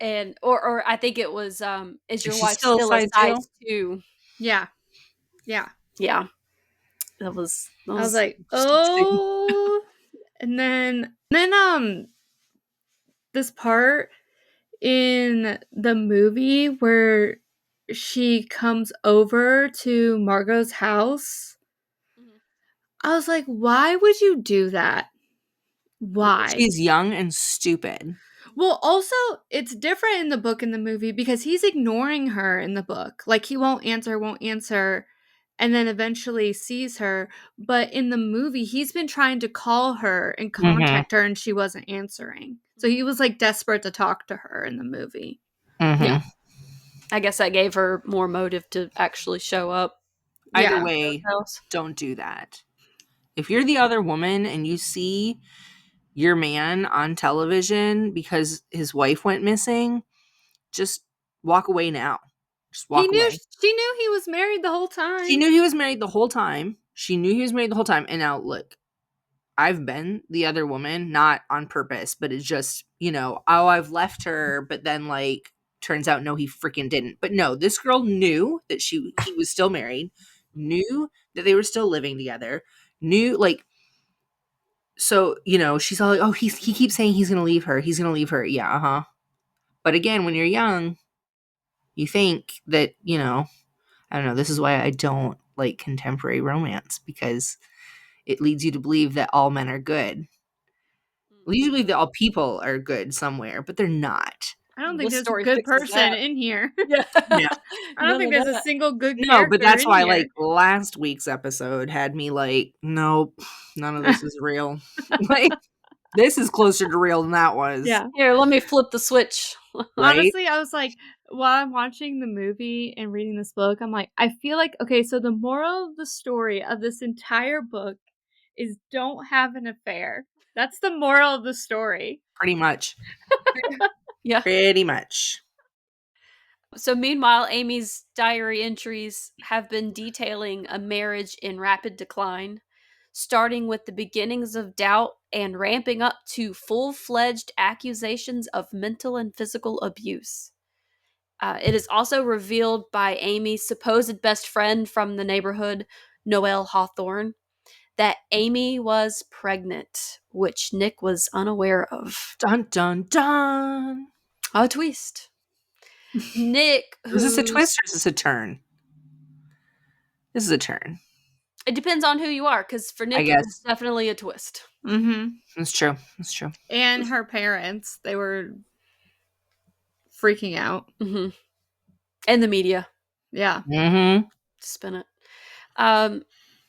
Speaker 1: And or I think it was is your
Speaker 2: she
Speaker 1: wife
Speaker 2: still
Speaker 1: still a
Speaker 2: size
Speaker 1: size 2?
Speaker 3: Yeah. Yeah.
Speaker 1: Yeah. That was
Speaker 3: I was like, oh. And then this part in the movie where she comes over to Margot's house, I was like, why would you do that? Why?
Speaker 2: She's young and stupid.
Speaker 3: Well, also, it's different in the book and the movie because he's ignoring her in the book. Like, he won't answer, and then eventually sees her. But in the movie, he's been trying to call her and contact her, and she wasn't answering. So he was, like, desperate to talk to her in the movie.
Speaker 2: Mm-hmm.
Speaker 1: Yeah. I guess that gave her more motive to actually show up.
Speaker 2: Either
Speaker 3: Yeah.
Speaker 2: way, don't do that. If you're the other woman and you see your man on television because his wife went missing, just walk away now. Just walk away.
Speaker 3: She knew he was married the whole time.
Speaker 2: She knew he was married the whole time. And now, look, I've been the other woman, not on purpose, but it's just, oh, I've left her, but then, like, turns out, no, he freaking didn't. But no, this girl knew that he was still married, knew that they were still living together, knew, like, so, she's all like, oh, he keeps saying he's going to leave her. He's going to leave her. Yeah, uh-huh. But again, when you're young, you think that, I don't know, this is why I don't like contemporary romance, because it leads you to believe that all men are good. It leads you to believe that all people are good somewhere, but they're not.
Speaker 3: I don't think
Speaker 1: This
Speaker 3: there's a
Speaker 1: story
Speaker 3: good
Speaker 1: fixes
Speaker 3: person
Speaker 1: that.
Speaker 3: in here.
Speaker 1: Yeah.
Speaker 2: Yeah.
Speaker 3: I don't think
Speaker 1: None of
Speaker 3: there's a
Speaker 1: that.
Speaker 3: single good
Speaker 2: No,
Speaker 3: character
Speaker 2: but that's
Speaker 3: in
Speaker 2: why,
Speaker 3: here.
Speaker 2: like, last week's episode had me like, nope, none of this is real. Like, this is closer to real than that was.
Speaker 3: Yeah.
Speaker 1: Here, let me flip the switch.
Speaker 2: Right?
Speaker 3: Honestly, I was like, while I'm watching the movie and reading this book, I'm like, I feel like, okay, so the moral of the story of this entire book is don't have an affair. That's the moral of the story.
Speaker 2: Pretty much.
Speaker 1: Yeah.
Speaker 2: Pretty much.
Speaker 1: So meanwhile, Amy's diary entries have been detailing a marriage in rapid decline, starting with the beginnings of doubt and ramping up to full-fledged accusations of mental and physical abuse. It is also revealed by Amy's supposed best friend from the neighborhood, Noelle Hawthorne, that Amy was pregnant, which Nick was unaware of.
Speaker 2: Dun, dun, dun.
Speaker 1: A twist. Nick,
Speaker 2: Is this a twist or is this a turn? This is a turn.
Speaker 1: It depends on who you are, because for Nick, it was definitely a twist.
Speaker 3: Mm-hmm.
Speaker 2: That's true. That's true.
Speaker 3: And her parents, they were freaking out.
Speaker 1: Mm-hmm. And the media.
Speaker 3: Yeah.
Speaker 2: Mm-hmm.
Speaker 1: Spin it.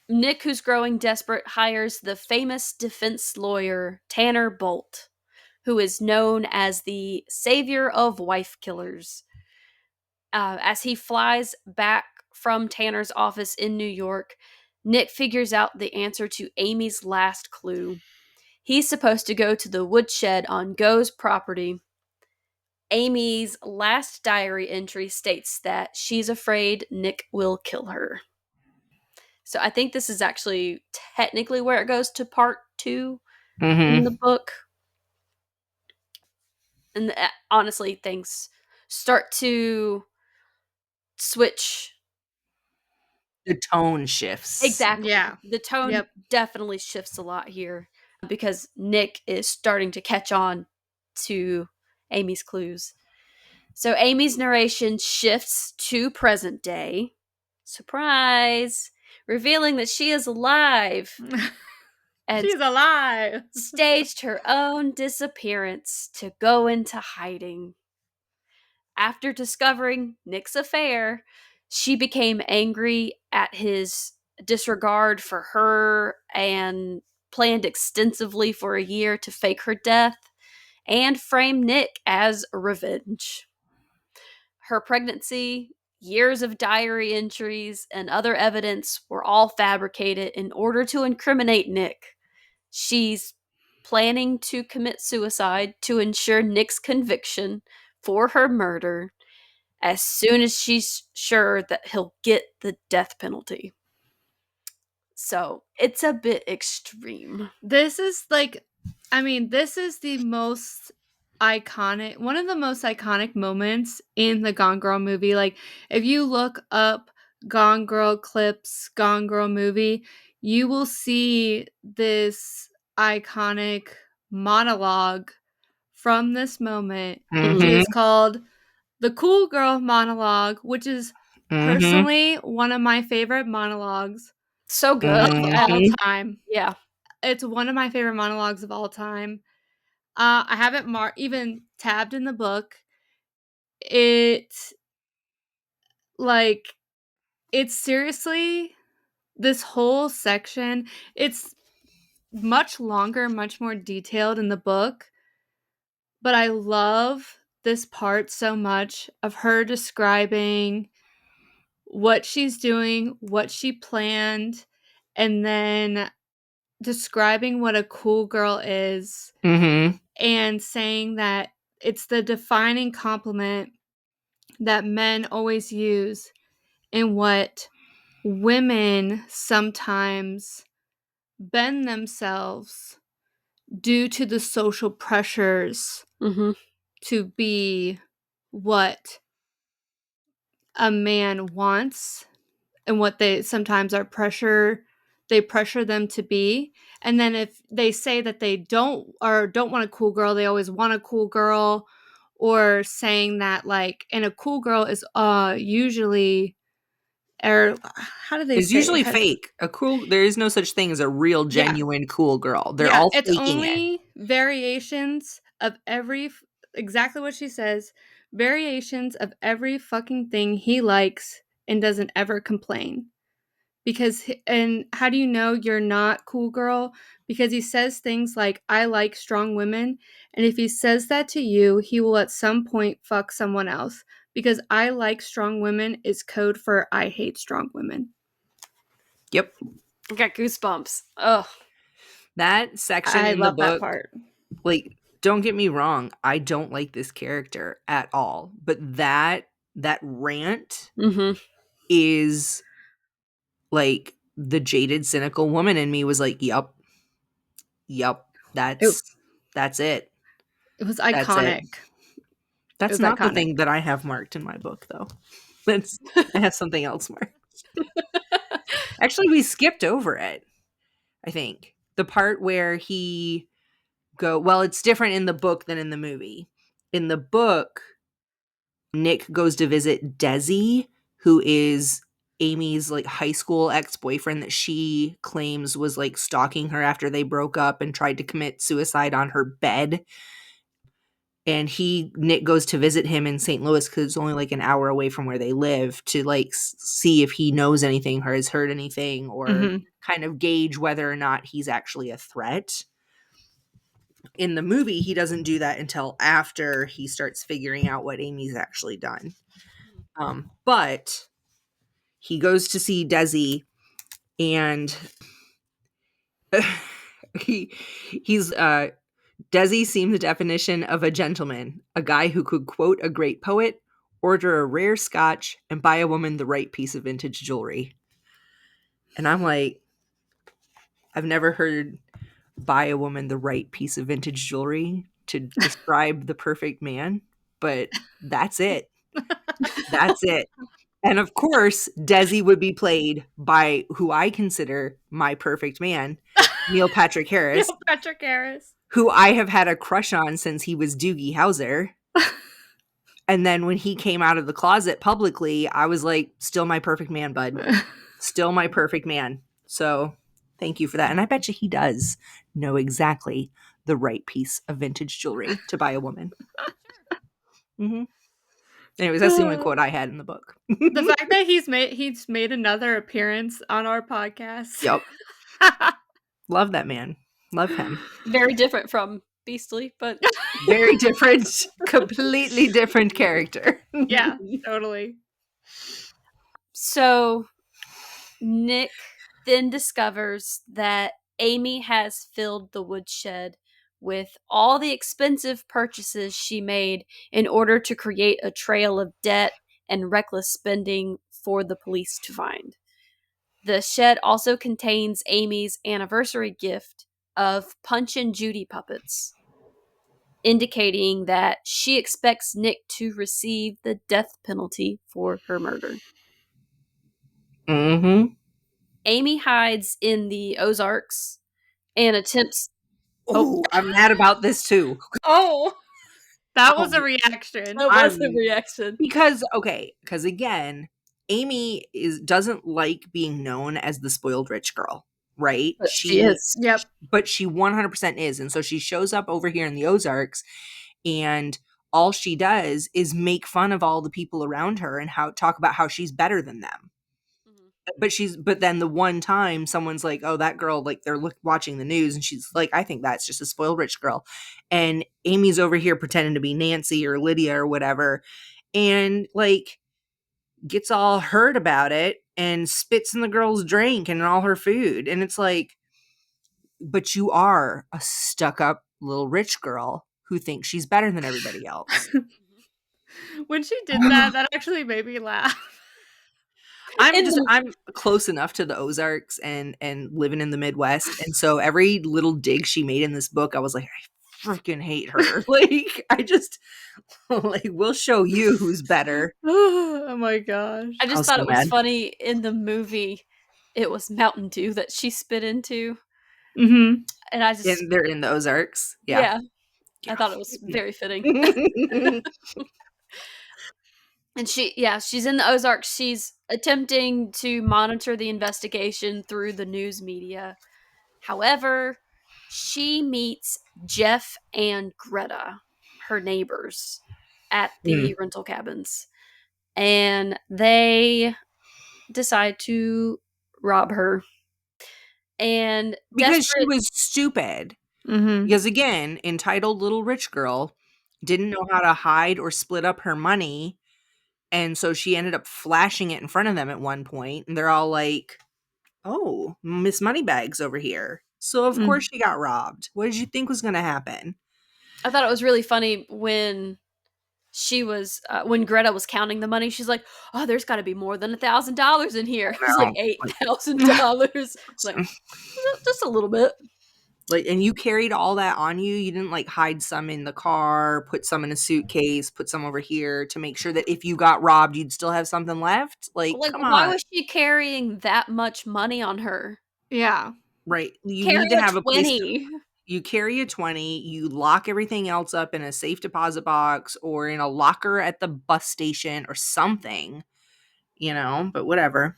Speaker 1: Nick, who's growing desperate, hires the famous defense lawyer Tanner Bolt, who is known as the savior of wife killers. As he flies back from Tanner's office in New York, Nick figures out the answer to Amy's last clue. He's supposed to go to the woodshed on Go's property. Amy's last diary entry states that she's afraid Nick will kill her. So I think this is actually technically where it goes to part 2 in the book. And honestly, things start to switch.
Speaker 2: The tone shifts.
Speaker 1: Exactly.
Speaker 3: Yeah.
Speaker 1: The tone definitely shifts a lot here because Nick is starting to catch on to Amy's clues. So Amy's narration shifts to present day. Surprise! Revealing that she is alive. And
Speaker 3: she's alive.
Speaker 1: Staged her own disappearance to go into hiding. After discovering Nick's affair, she became angry at his disregard for her and planned extensively for a year to fake her death and frame Nick as revenge. Her pregnancy, years of diary entries, and other evidence were all fabricated in order to incriminate Nick. She's planning to commit suicide to ensure Nick's conviction for her murder as soon as she's sure that he'll get the death penalty. So it's a bit extreme.
Speaker 3: This is this is the most iconic, one of the most iconic moments in the Gone Girl movie. Like, if you look up Gone Girl clips, Gone Girl movie, you will see this iconic monologue from this moment, which is called the Cool Girl monologue, which is personally one of my favorite monologues.
Speaker 1: So good.
Speaker 3: Of all time.
Speaker 1: Yeah.
Speaker 3: It's one of my favorite monologues of all time. I have it even tabbed in the book. It's seriously, this whole section, it's much longer, much more detailed in the book. But I love this part so much of her describing what she's doing, what she planned, and then describing what a cool girl is
Speaker 2: Mm-hmm.
Speaker 3: and saying that it's the defining compliment that men always use and what women sometimes bend themselves due to the social pressures
Speaker 1: Mm-hmm.
Speaker 3: to be what a man wants and what they sometimes are they pressure them to be. And then if they say that they don't want a cool girl, they always want a cool girl, or saying that like, and a cool girl is usually, or how do they
Speaker 2: It's
Speaker 3: say
Speaker 2: usually
Speaker 3: it?
Speaker 2: fake. There is no such thing as a real,
Speaker 3: Yeah.
Speaker 2: genuine cool girl. They're
Speaker 3: Yeah,
Speaker 2: all
Speaker 3: it's
Speaker 2: faking it.
Speaker 3: only variations of exactly what she says, variations of every fucking thing he likes and doesn't ever complain. And how do you know you're not cool girl? Because he says things like, I like strong women, and if he says that to you, he will at some point fuck someone else, because I like strong women is code for I hate strong women.
Speaker 2: Yep.
Speaker 1: I got goosebumps. Ugh.
Speaker 2: That section
Speaker 3: I
Speaker 2: in the
Speaker 3: love that
Speaker 2: book,
Speaker 3: part.
Speaker 2: like, don't get me wrong, I don't like this character at all. But that rant
Speaker 1: Mm-hmm.
Speaker 2: is like the jaded, cynical woman in me was like, yup,
Speaker 3: It,
Speaker 2: that's it.
Speaker 3: it was
Speaker 2: That's it.
Speaker 3: iconic. It
Speaker 2: That's
Speaker 3: was
Speaker 2: not the
Speaker 3: iconic.
Speaker 2: thing that I have marked in my book, though. I have something else marked. Actually, we skipped over it, I think. The part where well, it's different in the book than in the movie. In the book, Nick goes to visit Desi, who is Amy's like high school ex-boyfriend that she claims was like stalking her after they broke up and tried to commit suicide on her bed. And Nick goes to visit him in St. Louis because it's only like an hour away from where they live, to like see if he knows anything or has heard anything, or kind of gauge whether or not he's actually a threat. In the movie, he doesn't do that until after he starts figuring out what Amy's actually done. But he goes to see Desi, and he's Desi seems the definition of a gentleman, a guy who could quote a great poet, order a rare scotch, and buy a woman the right piece of vintage jewelry. And I'm like, I've never heard buy a woman the right piece of vintage jewelry to describe the perfect man, but that's it. That's it. And of course, Desi would be played by who I consider my perfect man, Neil Patrick Harris,
Speaker 3: Neil Patrick Harris,
Speaker 2: who I have had a crush on since he was Doogie Howser. And then when he came out of the closet publicly, I was like, still my perfect man, bud. Still my perfect man. So thank you for that. And I bet you he does know exactly the right piece of vintage jewelry to buy a woman. Mm-hmm. Anyways, that's the only quote I had in the book.
Speaker 3: The fact that he's made another appearance on our podcast.
Speaker 2: Yep. Love that man. Love him.
Speaker 1: Very different from Beastly, but
Speaker 2: Very different, completely different character.
Speaker 3: Yeah, totally.
Speaker 1: So Nick then discovers that Amy has filled the woodshed with all the expensive purchases she made in order to create a trail of debt and reckless spending for the police to find. The shed also contains Amy's anniversary gift of Punch and Judy puppets, indicating that she expects Nick to receive the death penalty for her murder.
Speaker 2: Mm-hmm.
Speaker 1: Amy hides in the Ozarks and attempts.
Speaker 2: Oh, I'm mad about this too.
Speaker 3: Oh, that was a reaction.
Speaker 1: That was the reaction.
Speaker 2: Because again, Amy doesn't like being known as the spoiled rich girl, right?
Speaker 1: But she is.
Speaker 3: Yep.
Speaker 2: But she 100% is. And so she shows up over here in the Ozarks, and all she does is make fun of all the people around her and talk about how she's better than them. But then the one time someone's like, oh, that girl, like they're watching the news, and she's like, I think that's just a spoiled rich girl. And Amy's over here pretending to be Nancy or Lydia or whatever, and like gets all hurt about it and spits in the girl's drink and all her food. And it's like, but you are a stuck-up little rich girl who thinks she's better than everybody else.
Speaker 3: When she did that actually made me laugh.
Speaker 2: I'm close enough to the Ozarks and living in the Midwest, and so every little dig she made in this book, I was like, I freaking hate her. Like, I just like, we'll show you who's better.
Speaker 3: Oh my gosh.
Speaker 1: I just
Speaker 2: was
Speaker 1: thought
Speaker 2: so
Speaker 1: it was
Speaker 2: mad.
Speaker 1: funny in the movie. It was Mountain Dew that she spit into,
Speaker 3: Mm-hmm.
Speaker 1: and I just
Speaker 2: And they're in the Ozarks.
Speaker 1: yeah,
Speaker 2: Yeah.
Speaker 1: I thought it was very fitting. And she's in the Ozarks. She's attempting to monitor the investigation through the news media. However, she meets Jeff and Greta, her neighbors, at the rental cabins. And they decide to rob her. And
Speaker 2: Because she
Speaker 1: desperate,
Speaker 2: was stupid.
Speaker 3: Mm-hmm.
Speaker 2: Because again, entitled little rich girl didn't know how to hide or split up her money. And so she ended up flashing it in front of them at one point, and they're all like, "Oh, Miss Moneybags over here." So of course she got robbed. What did you think was going to happen?
Speaker 1: I thought it was really funny when she was when Greta was counting the money. She's like, "Oh, there's got to be more than $1,000 in here." It's like $8,000. Like just a little bit.
Speaker 2: Like, and you carried all that on you. You didn't like hide some in the car, put some in a suitcase, put some over here to make sure that if you got robbed, you'd still have something left. Like,
Speaker 1: Like,
Speaker 2: come
Speaker 1: why
Speaker 2: on.
Speaker 1: was she carrying that much money on her?
Speaker 3: Yeah.
Speaker 2: Right. You
Speaker 1: Carry
Speaker 2: need to
Speaker 1: a
Speaker 2: have a place to
Speaker 1: 20.
Speaker 2: you carry a 20, you lock everything else up in a safe deposit box or in a locker at the bus station or something, but whatever.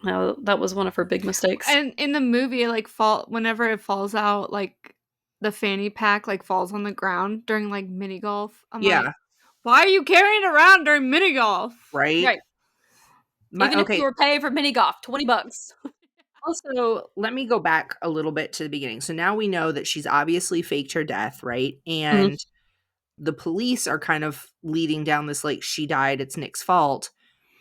Speaker 1: No, that was one of her big mistakes.
Speaker 3: And in the movie, like whenever it falls out, like the fanny pack like falls on the ground during like mini golf. I'm like,
Speaker 2: Yeah.
Speaker 3: why are you carrying it around during mini golf?
Speaker 2: Right.
Speaker 1: Right. Even if you were paying for mini golf, $20.
Speaker 2: Also, let me go back a little bit to the beginning. So now we know that she's obviously faked her death, right? And the police are kind of leading down this, like, she died, it's Nick's fault.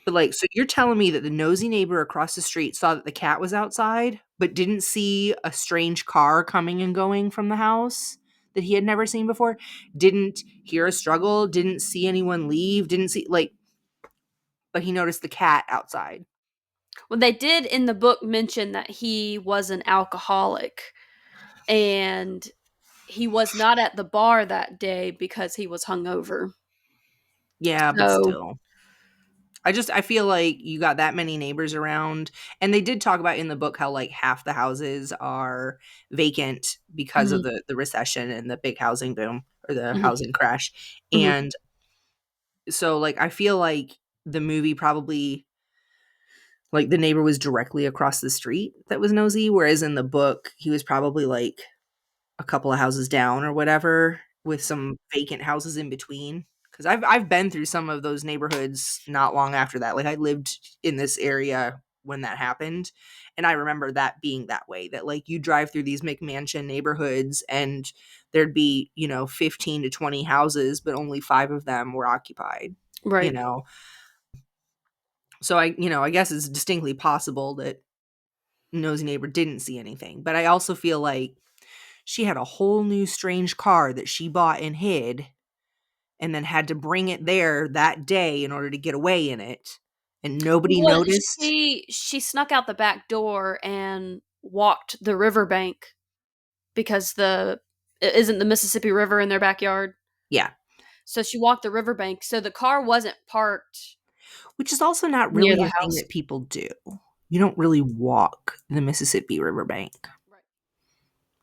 Speaker 2: But, like, so you're telling me that the nosy neighbor across the street saw that the cat was outside, but didn't see a strange car coming and going from the house that he had never seen before? Didn't hear a struggle, didn't see anyone leave, didn't see, like, but he noticed the cat outside.
Speaker 1: Well, they did in the book mention that he was an alcoholic and he was not at the bar that day because he was hungover.
Speaker 2: Yeah, but
Speaker 1: So,
Speaker 2: still. I feel like you got that many neighbors around, and they did talk about in the book how like half the houses are vacant because of the recession and the big housing boom or the housing crash. And so like I feel like the movie probably like the neighbor was directly across the street that was nosy, whereas in the book he was probably like a couple of houses down or whatever with some vacant houses in between. Because I've been through some of those neighborhoods not long after that. Like I lived in this area when that happened, and I remember that being that way. That like you drive through these McMansion neighborhoods, and there'd be 15 to 20 houses, but only 5 of them were occupied.
Speaker 1: right.
Speaker 2: So I guess it's distinctly possible that nosy neighbor didn't see anything, but I also feel like she had a whole new strange car that she bought and hid and then had to bring it there that day in order to get away in it. And nobody
Speaker 1: Well,
Speaker 2: noticed.
Speaker 1: she snuck out the back door and walked the riverbank because isn't the Mississippi River in their backyard?
Speaker 2: Yeah.
Speaker 1: So she walked the riverbank. So the car wasn't parked
Speaker 2: Which is also not
Speaker 1: near
Speaker 2: really
Speaker 1: the
Speaker 2: a thing
Speaker 1: house.
Speaker 2: that people do. You don't really walk the Mississippi riverbank.
Speaker 1: Right.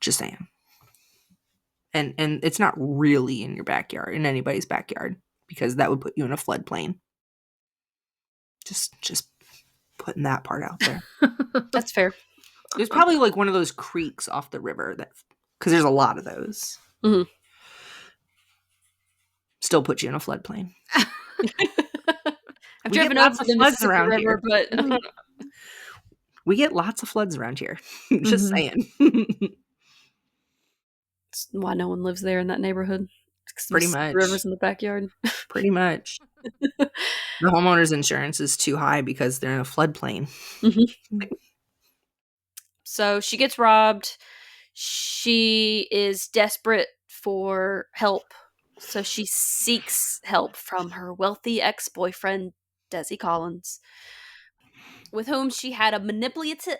Speaker 2: Just saying. And it's not really in your backyard, in anybody's backyard, because that would put you in a floodplain. Just putting that part out there.
Speaker 1: That's fair.
Speaker 2: There's probably like one of those creeks off the river because there's a lot of those.
Speaker 1: Mhm.
Speaker 2: Still put you in a floodplain.
Speaker 1: I've
Speaker 2: We get
Speaker 1: driven
Speaker 2: lots
Speaker 1: over
Speaker 2: of
Speaker 1: the
Speaker 2: floods
Speaker 1: Mississippi
Speaker 2: around
Speaker 1: River,
Speaker 2: here.
Speaker 1: but
Speaker 2: We get lots of floods around here. Just saying.
Speaker 1: that's why no one lives there in that neighborhood.
Speaker 2: Pretty
Speaker 1: Mississippi
Speaker 2: much.
Speaker 1: River's in the backyard.
Speaker 2: Pretty much. The homeowner's insurance is too high because they're in a floodplain.
Speaker 1: Mhm. So she gets robbed. She is desperate for help. So she seeks help from her wealthy ex-boyfriend, Desi Collins, with whom she had a manipulative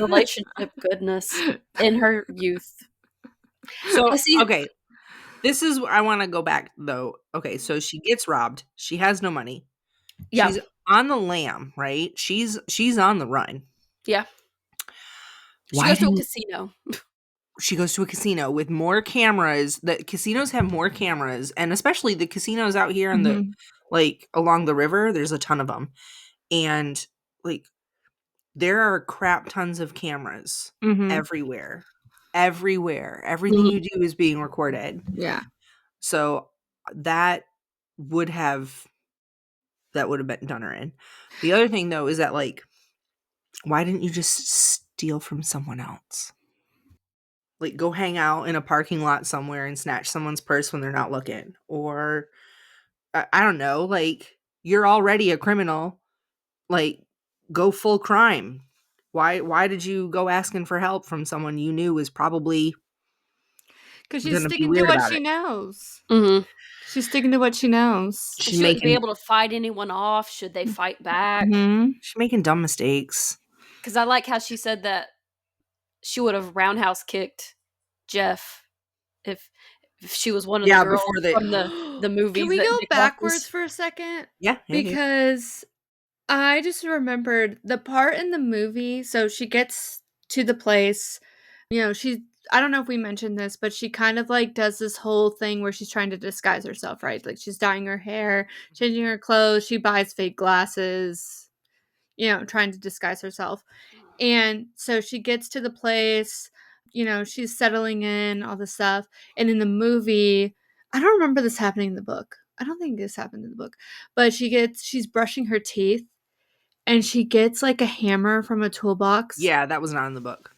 Speaker 1: relationship, goodness, in her youth.
Speaker 2: So,
Speaker 1: I see.
Speaker 2: okay, this is I want to go back though. Okay, so she gets robbed. She has no money.
Speaker 1: Yeah.
Speaker 2: She's on the lam, right? She's on the run.
Speaker 1: Yeah. She
Speaker 2: Why
Speaker 1: goes to a
Speaker 2: didn't
Speaker 1: casino.
Speaker 2: she goes to a casino with more cameras? The casinos have more cameras, and especially the casinos out here in the
Speaker 3: Mhm.
Speaker 2: like along the river, there's a ton of them. And like there are crap tons of cameras
Speaker 3: Mhm.
Speaker 2: everywhere. Everywhere. Everything
Speaker 1: Mhm.
Speaker 2: you do is being recorded.
Speaker 3: Yeah.
Speaker 2: So that would have been done her in. The other thing though is that like why didn't you just steal from someone else? Like go hang out in a parking lot somewhere and snatch someone's purse when they're not looking, or I don't know, like you're already a criminal, like go full crime. Why did you go asking for help from someone you knew was probably
Speaker 3: Because she's
Speaker 2: gonna be
Speaker 3: sticking to
Speaker 2: weird
Speaker 3: what
Speaker 2: about
Speaker 3: she
Speaker 2: it?
Speaker 3: knows.
Speaker 1: Mhm.
Speaker 3: She's sticking to what she knows.
Speaker 1: And
Speaker 2: She's
Speaker 1: she wouldn't be
Speaker 2: making
Speaker 1: able to fight anyone off should they fight back.
Speaker 3: Mhm.
Speaker 2: she's making dumb mistakes.
Speaker 1: Because I like how she said that she would have roundhouse kicked Jeff if she was one of the
Speaker 2: Yeah,
Speaker 1: girls
Speaker 2: before they
Speaker 1: from the
Speaker 3: Can
Speaker 1: movies
Speaker 3: we
Speaker 1: that
Speaker 3: go
Speaker 1: Nick
Speaker 3: backwards
Speaker 1: watches.
Speaker 3: for a second?
Speaker 2: yeah.
Speaker 3: Because I just remembered the part in the movie. So she gets to the place. I don't know if we mentioned this, but she kind of like does this whole thing where she's trying to disguise herself, right? Like she's dyeing her hair, changing her clothes. She buys fake glasses, trying to disguise herself. And so she gets to the place, she's settling in, all this stuff. And in the movie, I don't remember this happening in the book. I don't think this happened in the book. But she's brushing her teeth and she gets like a hammer from a toolbox.
Speaker 2: Yeah, that was not in the book.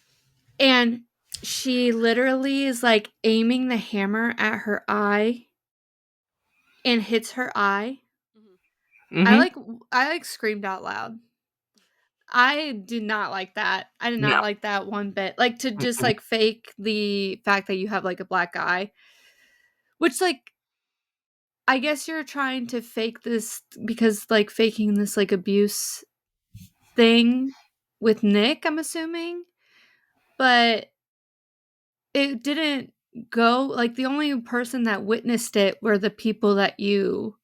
Speaker 3: And she literally is like aiming the hammer at her eye and hits her eye. I
Speaker 2: Mhm.
Speaker 3: like I like screamed out loud. I did not like that. I did not
Speaker 2: No.
Speaker 3: like that one bit. Like to just
Speaker 2: Mm-mm.
Speaker 3: like fake the fact that you have like a black eye, which like I guess you're trying to fake this because like faking this like abuse thing with Nick, I'm assuming, but it didn't go like the only person that witnessed it were the people that you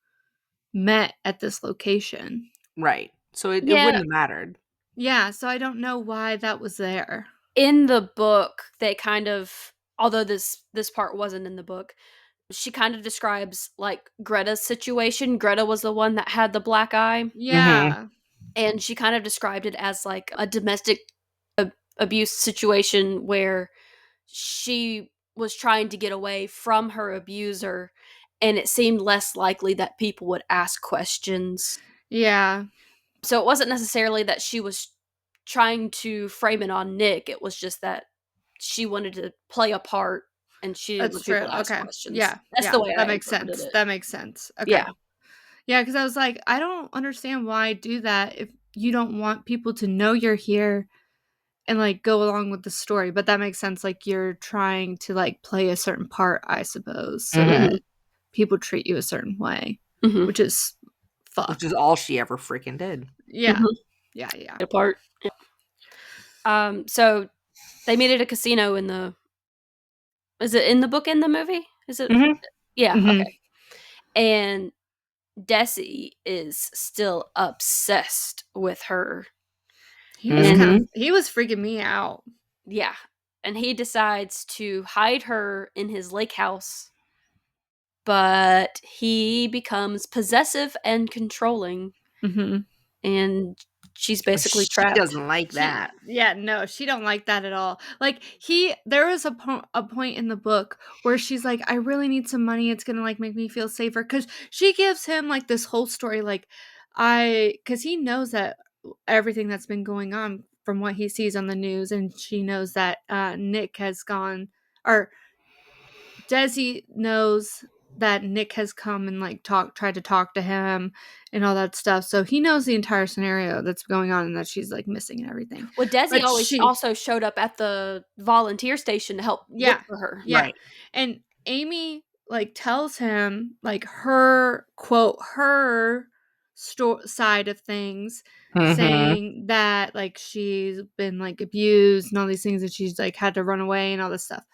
Speaker 3: met at this location.
Speaker 2: Right. So it
Speaker 1: Yeah,
Speaker 2: wouldn't have mattered.
Speaker 3: Yeah, so I don't know why that was there.
Speaker 1: in the book, they kind of, although this part wasn't in the book, she kind of describes like Greta's situation. Greta was the one that had the black eye,
Speaker 2: Mhm.
Speaker 3: Yeah.
Speaker 1: and she kind of described it as like a domestic abuse situation where she was trying to get away from her abuser, and it seemed less likely that people would ask questions.
Speaker 3: Yeah.
Speaker 1: So it wasn't necessarily that she was trying to frame it on Nick, it was just that she wanted to play a part and she didn't
Speaker 3: That's
Speaker 1: want
Speaker 3: true.
Speaker 1: people to ask
Speaker 3: Okay.
Speaker 1: questions.
Speaker 3: Yeah.
Speaker 1: That's
Speaker 3: Yeah.
Speaker 1: the way
Speaker 3: That
Speaker 1: I
Speaker 3: makes
Speaker 1: interpreted
Speaker 3: sense.
Speaker 1: it.
Speaker 3: That makes sense.
Speaker 1: Yeah.
Speaker 3: Okay. Yeah, because I was like, I don't understand why do that if you don't want people to know you're here and like go along with the story. But that makes sense. Like you're trying to like play a certain part, I suppose, so
Speaker 2: Mhm.
Speaker 3: that people treat you a certain way,
Speaker 1: Mhm.
Speaker 3: which is
Speaker 2: Which
Speaker 3: fucked.
Speaker 2: is all she ever freaking did.
Speaker 3: Yeah.
Speaker 1: Mhm.
Speaker 3: Yeah. Yeah.
Speaker 1: Good part. Yeah. So they meet at a casino in the is it in the book in the movie? Is it?
Speaker 2: Mhm.
Speaker 1: Yeah,
Speaker 3: Hmm.
Speaker 1: okay. And Desi is still obsessed with her. And
Speaker 2: Mhm.
Speaker 3: He was freaking me out.
Speaker 1: yeah, and he decides to hide her in his lake house, but he becomes possessive and controlling,
Speaker 3: Hmm.
Speaker 1: and she's basically
Speaker 2: She
Speaker 1: trapped.
Speaker 2: doesn't like that.
Speaker 3: No, she don't like that at all. Like there was a point in the book where she's like, I really need some money. It's gonna like make me feel safer because she gives him like this whole story, like because he knows that everything that's been going on from what he sees on the news, and she knows that Nick has gone or Desi knows. that Nick has come and like tried to talk to him and all that stuff. So he knows the entire scenario that's going on and that she's like missing and everything.
Speaker 1: Well, Desi
Speaker 3: But
Speaker 1: always also showed up at the volunteer station to help look for her.
Speaker 3: Yeah.
Speaker 2: Right.
Speaker 3: And Amy like tells him like her quote her side of things, saying that like she's been like abused and all these things, and she's like had to run away and all this stuff.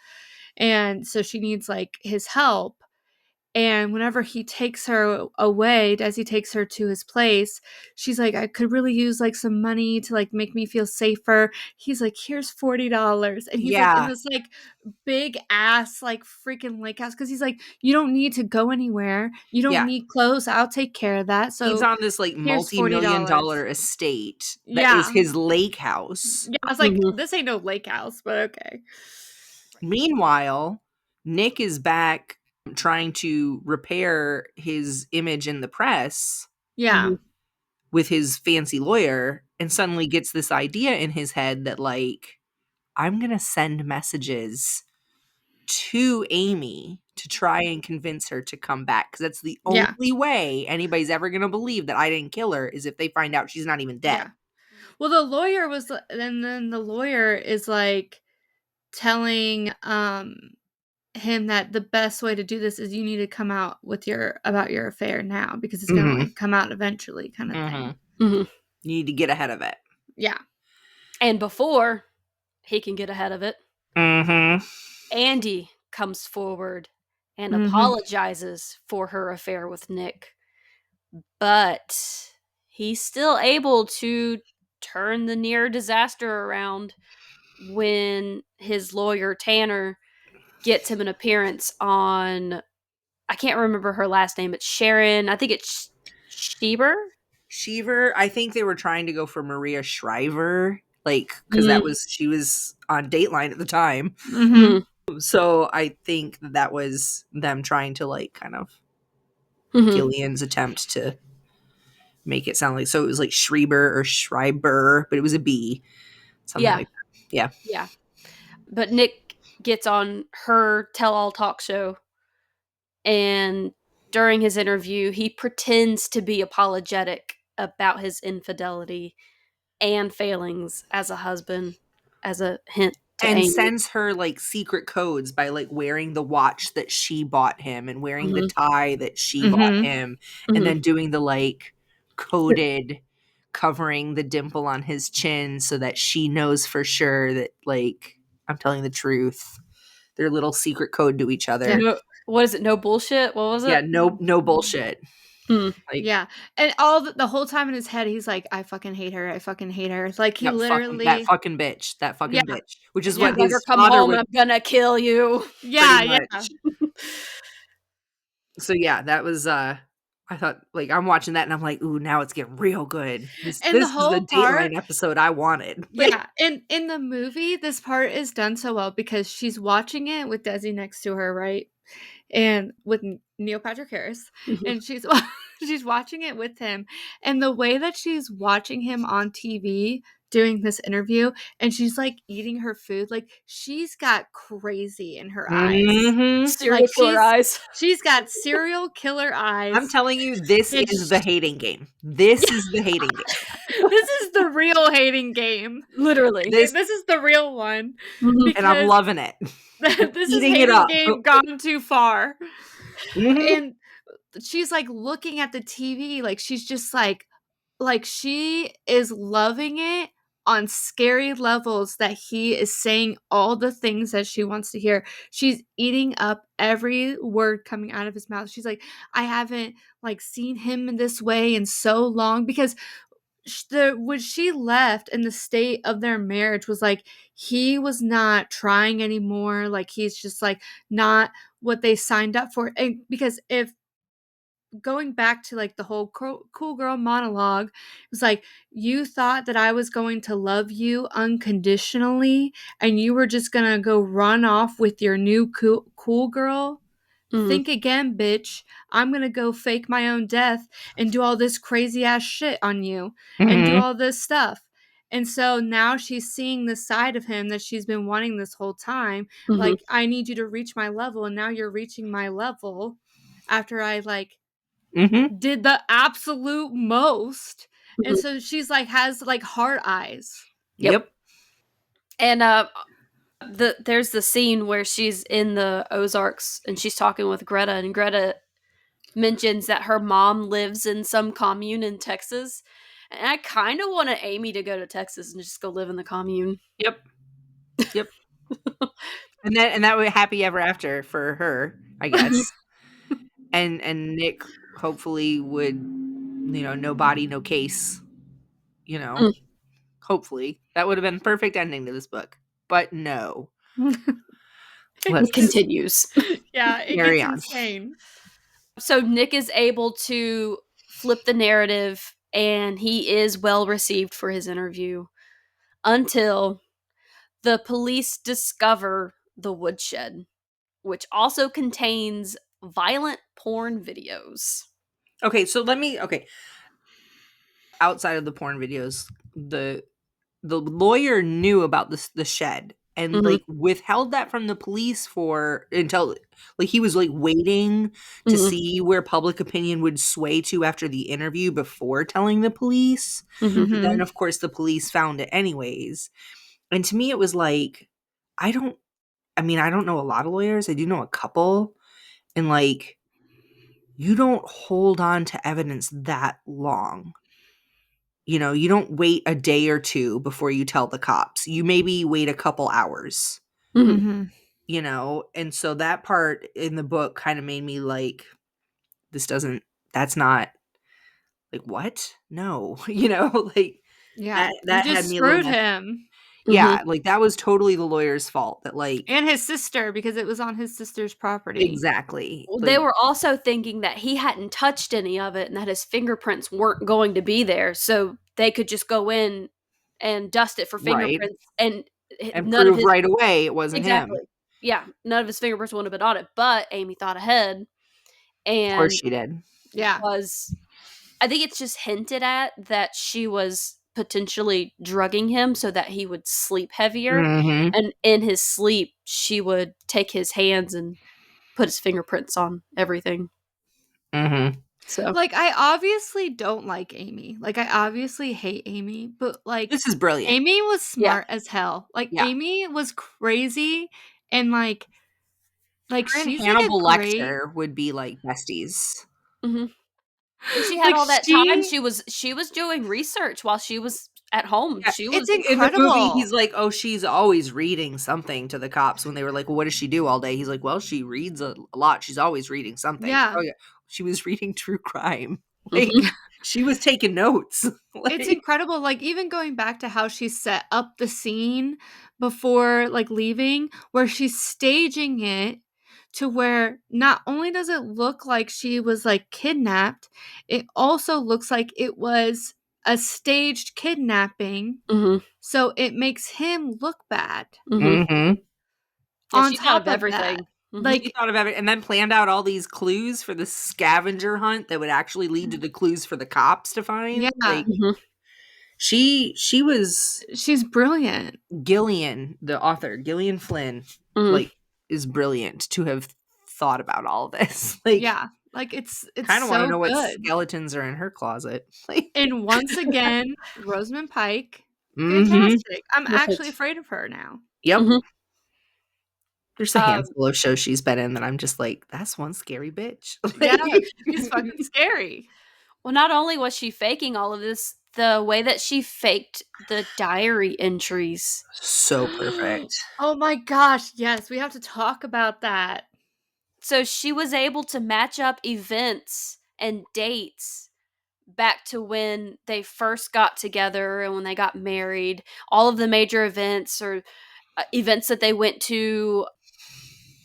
Speaker 3: And so she needs like his help. And whenever he takes her away, Desi takes her to his place, she's like, I could really use like some money to like make me feel safer. He's like, here's $40. And he's like in this like big ass like freaking lake house, because he's like, you don't need to go anywhere. You don't need clothes. I'll take care of that. So
Speaker 2: he's on this like multi-million-dollar estate that is his lake house.
Speaker 3: Yeah, I was like, this ain't no lake house, but okay.
Speaker 2: Meanwhile, Nick is back trying to repair his image in the press.
Speaker 3: Yeah.
Speaker 2: With his fancy lawyer, and suddenly gets this idea in his head that like, I'm going to send messages to Amy to try and convince her to come back, because that's the only way anybody's ever going to believe that I didn't kill her is if they find out she's not even dead.
Speaker 3: Yeah. Well, the lawyer was, and then the lawyer is like telling him that the best way to do this is you need to come out with about your affair now, because it's gonna like come out eventually, kind of thing.
Speaker 2: You need to get ahead of it.
Speaker 3: Yeah.
Speaker 1: And before he can get ahead of it, Andy comes forward and apologizes for her affair with Nick, but he's still able to turn the near disaster around when his lawyer Tanner gets him an appearance on, I can't remember her last name. It's Sharon. I think it's Sheaver.
Speaker 2: I think they were trying to go for Maria Shriver, like, because she was on Dateline at the time. So I think that was them trying to like kind of Gillian's attempt to make it sound like, so it was like Schreiber or Schreiber, but it was a B. Something like that.
Speaker 1: Yeah. But Nick gets on her tell-all talk show, and during his interview, he pretends to be apologetic about his infidelity and failings as a husband, as a hint to
Speaker 2: and
Speaker 1: Amy.
Speaker 2: Sends her like secret codes by like wearing the watch that she bought him and wearing the tie that she bought him, and then doing the like coded covering the dimple on his chin so that she knows for sure that like I'm telling the truth. Their little secret code to each other.
Speaker 1: Yeah. What is it? No bullshit? What was it?
Speaker 2: Yeah, no bullshit.
Speaker 3: Like, yeah. And the whole time in his head, he's like, I fucking hate her. I fucking hate her. Like, he literally...
Speaker 2: that fucking bitch. That fucking bitch. Which is what his
Speaker 1: come
Speaker 2: father
Speaker 1: home, I'm gonna kill you.
Speaker 3: Yeah.
Speaker 2: So, yeah, that was... I thought, like, I'm watching that and I'm like, ooh, now it's getting real good. This is the Dateline episode I wanted.
Speaker 3: Yeah, and in the movie, this part is done so well because she's watching it with Desi next to her, right? And with Neil Patrick Harris. And she's watching it with him. And the way that she's watching him on TV doing this interview, and she's like eating her food, like she's got crazy in her eyes.
Speaker 1: Serial killer eyes.
Speaker 3: She's got serial killer eyes.
Speaker 2: I'm telling you, this is the hating game. This is the hating game.
Speaker 3: This is the real hating game.
Speaker 1: Literally.
Speaker 3: This is the real one.
Speaker 2: And I'm loving it.
Speaker 3: This is hating game gone too far. And she's like looking at the TV, like she's just like she is loving it on scary levels that he is saying all the things that she wants to hear. She's eating up every word coming out of his mouth. She's like, I haven't like seen him in this way in so long, because when she left and the state of their marriage was like he was not trying anymore, like he's just like not what they signed up for. And because if going back to like the whole cool girl monologue, it was like, you thought that I was going to love you unconditionally and you were just gonna go run off with your new cool girl. Think again, bitch. I'm gonna go fake my own death and do all this crazy ass shit on you and do all this stuff. And so now she's seeing the side of him that she's been wanting this whole time. Like, I need you to reach my level, and now you're reaching my level. after I
Speaker 2: Mm-hmm.
Speaker 3: did the absolute most. And
Speaker 1: Mhm.
Speaker 3: so she's has hard eyes.
Speaker 2: Yep.
Speaker 1: And there's the scene where she's in the Ozarks and she's talking with Greta, and Greta mentions that her mom lives in some commune in Texas. And I kind of wanted Amy to go to Texas and just go live in the commune.
Speaker 2: Yep. Yep. And that would happy ever after for her, I guess. And Nick hopefully would, no body, no case,
Speaker 1: Mm.
Speaker 2: hopefully. That would have been a perfect ending to this book. But no.
Speaker 1: It continues.
Speaker 3: Yeah, it
Speaker 2: Carry
Speaker 3: gets
Speaker 2: on.
Speaker 3: insane.
Speaker 1: So Nick is able to flip the narrative, and he is well received for his interview until the police discover the woodshed, which also contains violent porn videos.
Speaker 2: Okay, so outside of the porn videos, the lawyer knew about the shed and
Speaker 1: Mhm.
Speaker 2: withheld that from the police for until he was waiting to
Speaker 1: Mhm.
Speaker 2: see where public opinion would sway to after the interview before telling the police.
Speaker 1: Mhm.
Speaker 2: But then
Speaker 3: Mhm.
Speaker 2: of course the police found it anyways. And to me it was I don't I don't know a lot of lawyers. I do know a couple, and you don't hold on to evidence that long. You don't wait a day or two before you tell the cops. You maybe wait a couple hours,
Speaker 1: Mhm.
Speaker 3: Mhm.
Speaker 2: and so that part in the book kind of made me this doesn't, that's not, what? No,
Speaker 3: Yeah, you
Speaker 2: that had
Speaker 3: just
Speaker 2: me a little
Speaker 3: screwed
Speaker 2: messed.
Speaker 3: him
Speaker 1: Mhm.
Speaker 2: Yeah, that was totally the lawyer's fault that
Speaker 3: and his sister because it was on his sister's property.
Speaker 2: exactly.
Speaker 1: Well, they were also thinking that he hadn't touched any of it and that his fingerprints weren't going to be there, so they could just go in and dust it for
Speaker 2: Right.
Speaker 1: fingerprints, and
Speaker 2: And
Speaker 1: none of
Speaker 2: prove
Speaker 1: his
Speaker 2: right away it wasn't him.
Speaker 1: exactly. Yeah, none of his fingerprints wouldn't have been on it, but Amy thought ahead,
Speaker 2: Of course
Speaker 1: and
Speaker 2: she did.
Speaker 3: Yeah.
Speaker 1: was I think it's just hinted at that she was potentially drugging him so that he would sleep heavier,
Speaker 2: Mhm.
Speaker 1: and in his sleep, she would take his hands and put his fingerprints on everything.
Speaker 2: Mhm.
Speaker 1: So
Speaker 3: I obviously don't like Amy. I obviously hate Amy, but
Speaker 2: This is brilliant.
Speaker 3: Amy was
Speaker 1: yeah.
Speaker 3: smart as hell.
Speaker 2: Yeah.
Speaker 3: Amy was crazy and
Speaker 2: Her and
Speaker 3: she's a
Speaker 2: Hannibal
Speaker 3: great
Speaker 2: Lecter would be besties.
Speaker 1: Mhm. And she had all that time,
Speaker 3: she
Speaker 1: she was doing research while she was at home.
Speaker 2: Yeah,
Speaker 1: She
Speaker 3: it's
Speaker 1: was
Speaker 2: in the movie,
Speaker 3: incredible.
Speaker 2: he's like, "Oh, she's always reading something," to the cops when they were like, "Well, what does she do all day?" He's like, "Well, she reads a lot. She's always reading something."
Speaker 3: Yeah.
Speaker 2: Oh, yeah. She was reading true crime.
Speaker 1: Mhm.
Speaker 2: She was taking notes.
Speaker 3: It's incredible, even going back to how she set up the scene before, leaving, where she's staging it to where not only does it look like she was, kidnapped, it also looks like it was a staged kidnapping,
Speaker 1: Mhm.
Speaker 3: so it makes him look bad.
Speaker 1: Mhm.
Speaker 2: Mhm.
Speaker 1: Yeah,
Speaker 3: On
Speaker 1: she thought
Speaker 3: top
Speaker 1: of
Speaker 3: of that,
Speaker 1: everything. Mhm.
Speaker 2: She thought of everything and then planned out all these clues for the scavenger hunt that would actually lead to the clues for the cops to find.
Speaker 3: yeah,
Speaker 1: Mhm.
Speaker 2: She was
Speaker 3: she's brilliant.
Speaker 2: Gillian, the author, Gillian Flynn,
Speaker 1: Mhm.
Speaker 2: is brilliant to have thought about all this.
Speaker 3: Yeah, it's
Speaker 2: Kind of want to
Speaker 3: so
Speaker 2: know what
Speaker 3: good.
Speaker 2: skeletons are in her closet.
Speaker 3: And once again, Rosamund Pike,
Speaker 2: Mhm.
Speaker 3: fantastic. I'm actually
Speaker 1: Perfect.
Speaker 3: afraid of her now.
Speaker 2: Yep.
Speaker 1: Mhm.
Speaker 2: There's a
Speaker 1: Um,
Speaker 2: handful of shows she's been in that I'm just like, that's one scary bitch.
Speaker 3: Yeah, she's fucking scary.
Speaker 1: well, not only was she faking all of this, the way that she faked the diary entries.
Speaker 2: So perfect.
Speaker 3: Oh my gosh, yes, we have to talk about that.
Speaker 1: So she was able to match up events and dates back to when they first got together and when they got married, all of the major events or events that they went to.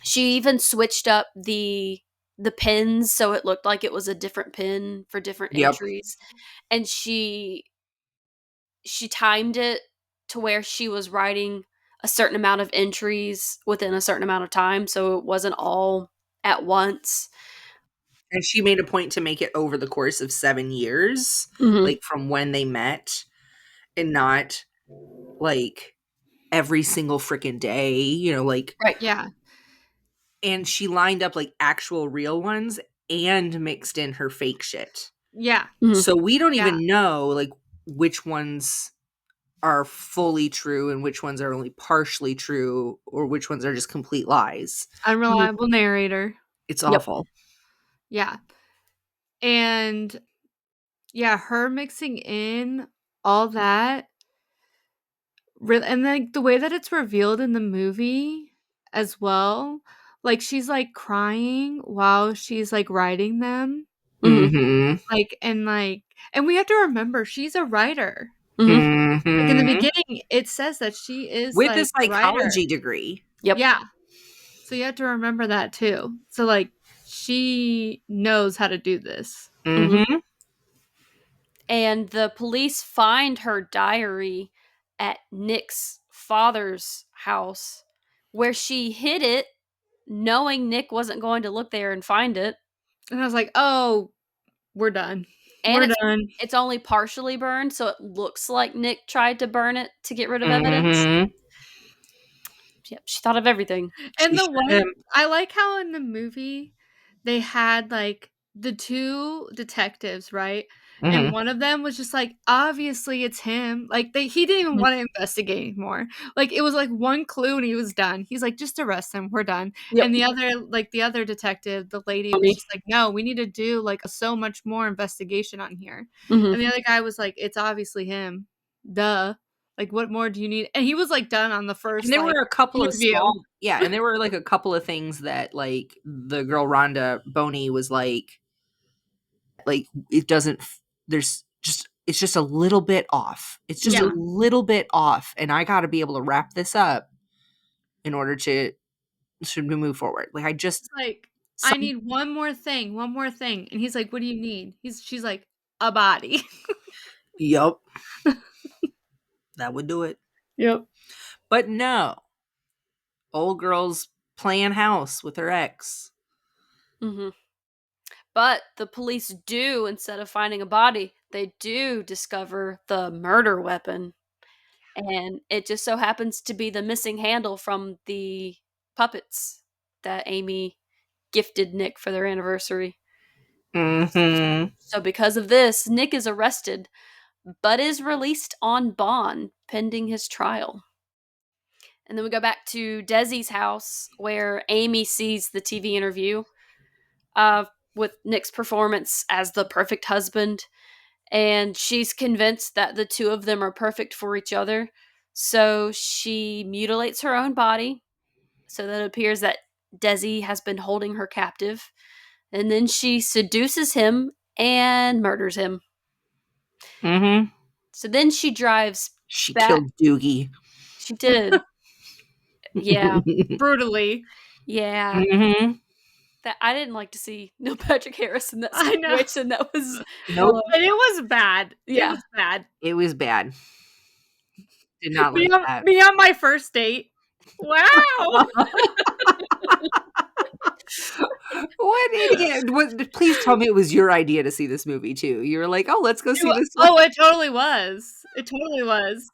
Speaker 1: She even switched up the pins so it looked like it was a different pin for different
Speaker 2: Yep.
Speaker 1: entries, and she timed it to where she was writing a certain amount of entries within a certain amount of time, so it wasn't all at once.
Speaker 2: And she made a point to make it over the course of 7 years,
Speaker 1: Mhm.
Speaker 2: from when they met, and not like every single freaking day,
Speaker 1: Right.
Speaker 3: Yeah.
Speaker 2: and she lined up actual real ones and mixed in her fake shit.
Speaker 3: Yeah.
Speaker 1: Mhm.
Speaker 2: So we don't
Speaker 3: Yeah.
Speaker 2: even know like which ones are fully true and which ones are only partially true or which ones are just complete lies.
Speaker 3: Unreliable narrator.
Speaker 2: It's
Speaker 1: Yep.
Speaker 2: awful.
Speaker 3: Yeah. And yeah, her mixing in all that really, and like the way that it's revealed in the movie as well, like she's like crying while she's like writing them.
Speaker 1: Mhm.
Speaker 2: Mm-hmm.
Speaker 3: And we have to remember she's a writer.
Speaker 1: Mhm.
Speaker 3: Like in the
Speaker 2: Mm-hmm.
Speaker 3: beginning, it says that she is
Speaker 2: With a
Speaker 3: like a writer.
Speaker 2: psychology degree.
Speaker 1: Yep.
Speaker 3: Yeah. So you have to remember that too. So like she knows how to do this.
Speaker 2: Mm-hmm.
Speaker 1: And the police find her diary at Nick's father's house, where she hid it, knowing Nick wasn't going to look there and find it.
Speaker 3: And I was like, "Oh, we're done.
Speaker 1: And
Speaker 3: We're done."
Speaker 1: it's only partially burned, so it looks like Nick tried to burn it to get rid of evidence.
Speaker 2: Mm-hmm.
Speaker 1: Yep, she thought of everything.
Speaker 3: And
Speaker 2: She
Speaker 3: the
Speaker 2: should
Speaker 3: one
Speaker 2: have.
Speaker 3: I like how in the movie they had like the two detectives, right? And
Speaker 2: Mm-hmm.
Speaker 3: one of them was just like, obviously it's him. Like he didn't even
Speaker 1: Mhm.
Speaker 3: want to investigate anymore. Like it was like one clue and he was done. He's like, just arrest him, we're done.
Speaker 1: Yep.
Speaker 3: And the other detective, the lady was
Speaker 1: Tony.
Speaker 3: just like, no, we need to do like so much more investigation on here.
Speaker 1: Mhm.
Speaker 3: And the other guy was like, it's obviously him. Duh. Like what more do you need? And he was like done on the first
Speaker 2: And there
Speaker 3: like
Speaker 2: were a couple of
Speaker 3: interview.
Speaker 2: and there were like a couple of things that like the girl Rhonda Boney was like it doesn't there's just it's just a little bit off. It's just
Speaker 3: Yeah.
Speaker 2: a little bit off, and I got to be able to wrap this up in order to move forward. Like I just
Speaker 3: It's like, I
Speaker 2: some
Speaker 3: need one more thing. And he's like, what do you need? She's like, a body.
Speaker 2: Yup. That would do it.
Speaker 3: Yep.
Speaker 2: But no. Old girl's playing house with her ex.
Speaker 1: Mhm. But the police do, instead of finding a body, they do discover the murder weapon. And it just so happens to be the missing handle from the puppets that Amy gifted Nick for their anniversary.
Speaker 2: Mm-hmm.
Speaker 1: So because of this, Nick is arrested, but is released on bond pending his trial. And then we go back to Desi's house, where Amy sees the TV interview with Nick's performance as the perfect husband. And she's convinced that the two of them are perfect for each other. So she mutilates her own body so that it appears that Desi has been holding her captive. And then she seduces him and murders him.
Speaker 2: Mm-hmm.
Speaker 1: So then she drives
Speaker 2: She
Speaker 1: back.
Speaker 2: killed Doogie.
Speaker 1: She did. Yeah.
Speaker 3: Brutally.
Speaker 1: Yeah.
Speaker 2: Mm-hmm.
Speaker 1: That I didn't like to see Neil Patrick Harris in that
Speaker 3: I know.
Speaker 1: situation. That was
Speaker 2: Nope.
Speaker 3: And it was bad.
Speaker 1: Yeah.
Speaker 3: It was bad.
Speaker 2: It was bad. Did not like that.
Speaker 3: Me on my first date. Wow.
Speaker 2: What idiot? Please tell me it was your idea to see this movie too. You were like, oh, let's go see this one.
Speaker 3: Oh, it totally was. It totally was.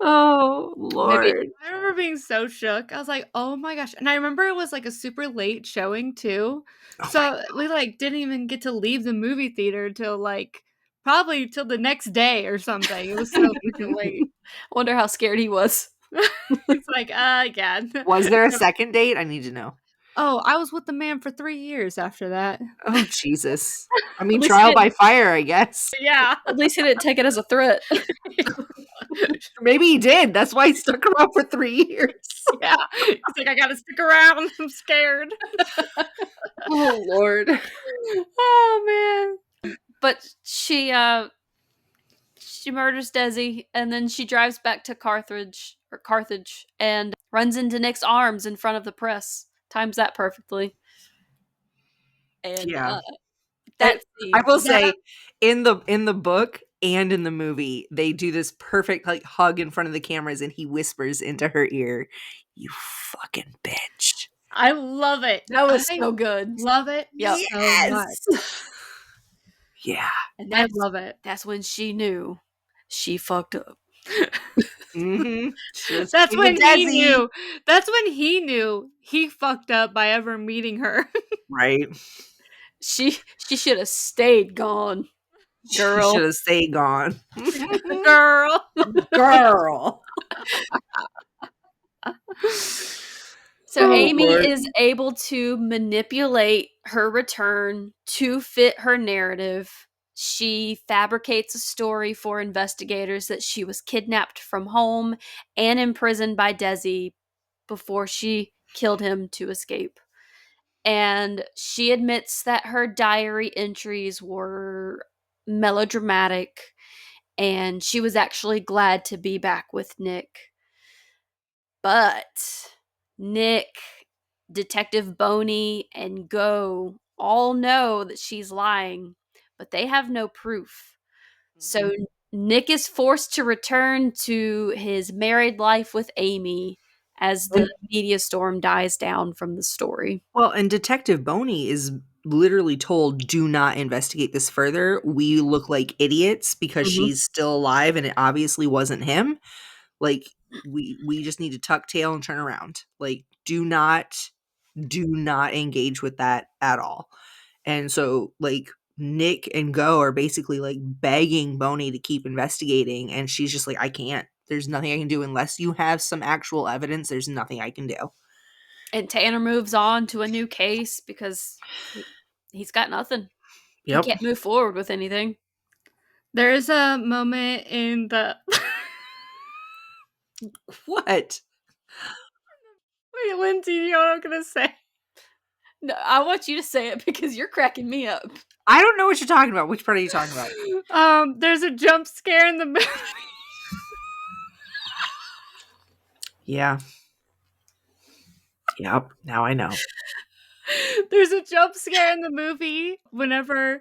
Speaker 2: Oh, Lord.
Speaker 3: I remember being so shook. I was like, "Oh my gosh." And I remember it was like a super late showing too.
Speaker 2: Oh
Speaker 3: So we like didn't even get to leave the movie theater till like probably till the next day or something. It was so freaking late.
Speaker 1: I wonder how scared he was.
Speaker 3: It's like, yeah.
Speaker 2: Was there a second date? I need to know.
Speaker 3: Oh, I was with the man for 3 years after that.
Speaker 2: Oh, Jesus. I mean,
Speaker 1: At least
Speaker 2: trial
Speaker 1: he
Speaker 2: by fire, I guess.
Speaker 3: Yeah.
Speaker 1: At least he didn't take it as a threat.
Speaker 2: Maybe he did. That's why he stuck around for 3 years.
Speaker 3: Yeah. He's like, I gotta stick around. I'm scared.
Speaker 2: Oh, Lord.
Speaker 3: Oh man.
Speaker 1: But she murders Desi, and then she drives back to Carthage and runs into Nick's arms in front of the press. Times that perfectly. And
Speaker 2: Yeah.
Speaker 1: that
Speaker 2: I will
Speaker 1: scene-
Speaker 2: say, in the book and in the movie, they do this perfect like hug in front of the cameras, and he whispers into her ear, "You fucking bitch."
Speaker 3: I love it.
Speaker 1: that was so good.
Speaker 3: Love it.
Speaker 1: Yep.
Speaker 3: So much.
Speaker 2: Yeah.
Speaker 1: And
Speaker 3: I love it.
Speaker 1: that's when she knew she fucked up.
Speaker 2: Mm-hmm.
Speaker 3: That's when he knew. That's when he knew he fucked up by ever meeting her.
Speaker 2: Right.
Speaker 1: She should have stayed gone, girl.
Speaker 2: She should have stayed gone.
Speaker 3: Girl.
Speaker 2: Girl.
Speaker 1: So
Speaker 2: Oh,
Speaker 1: Amy
Speaker 2: Lord.
Speaker 1: is able to manipulate her return to fit her narrative. She fabricates a story for investigators that she was kidnapped from home and imprisoned by Desi before she killed him to escape. And she admits that her diary entries were melodramatic and she was actually glad to be back with Nick. But Nick, Detective Boney, and Go all know that she's lying, but they have no proof. So Nick is forced to return to his married life with Amy as the media storm dies down from the story.
Speaker 2: Well, and Detective Boney is literally told, do not investigate this further. We look like idiots because she's still alive and it obviously wasn't him. Like, we just need to tuck tail and turn around. Like, do not engage with that at all. And so, like, Nick and Go are basically like begging Boney to keep investigating, and she's just like, I can't. There's nothing I can do unless you have some actual evidence. There's nothing I can do.
Speaker 1: And Tanner moves on to a new case because he's got nothing.
Speaker 2: Yep.
Speaker 1: He can't move forward with anything.
Speaker 3: There's a moment in the
Speaker 2: What?
Speaker 3: Wait, Lindsay, you know what I'm gonna say?
Speaker 1: No, I want you to say it because you're cracking me up.
Speaker 2: I don't know what you're talking about. Which part are you talking about?
Speaker 3: There's a jump scare in the movie.
Speaker 2: Yeah. Yep. Now I know.
Speaker 3: There's a jump scare in the movie whenever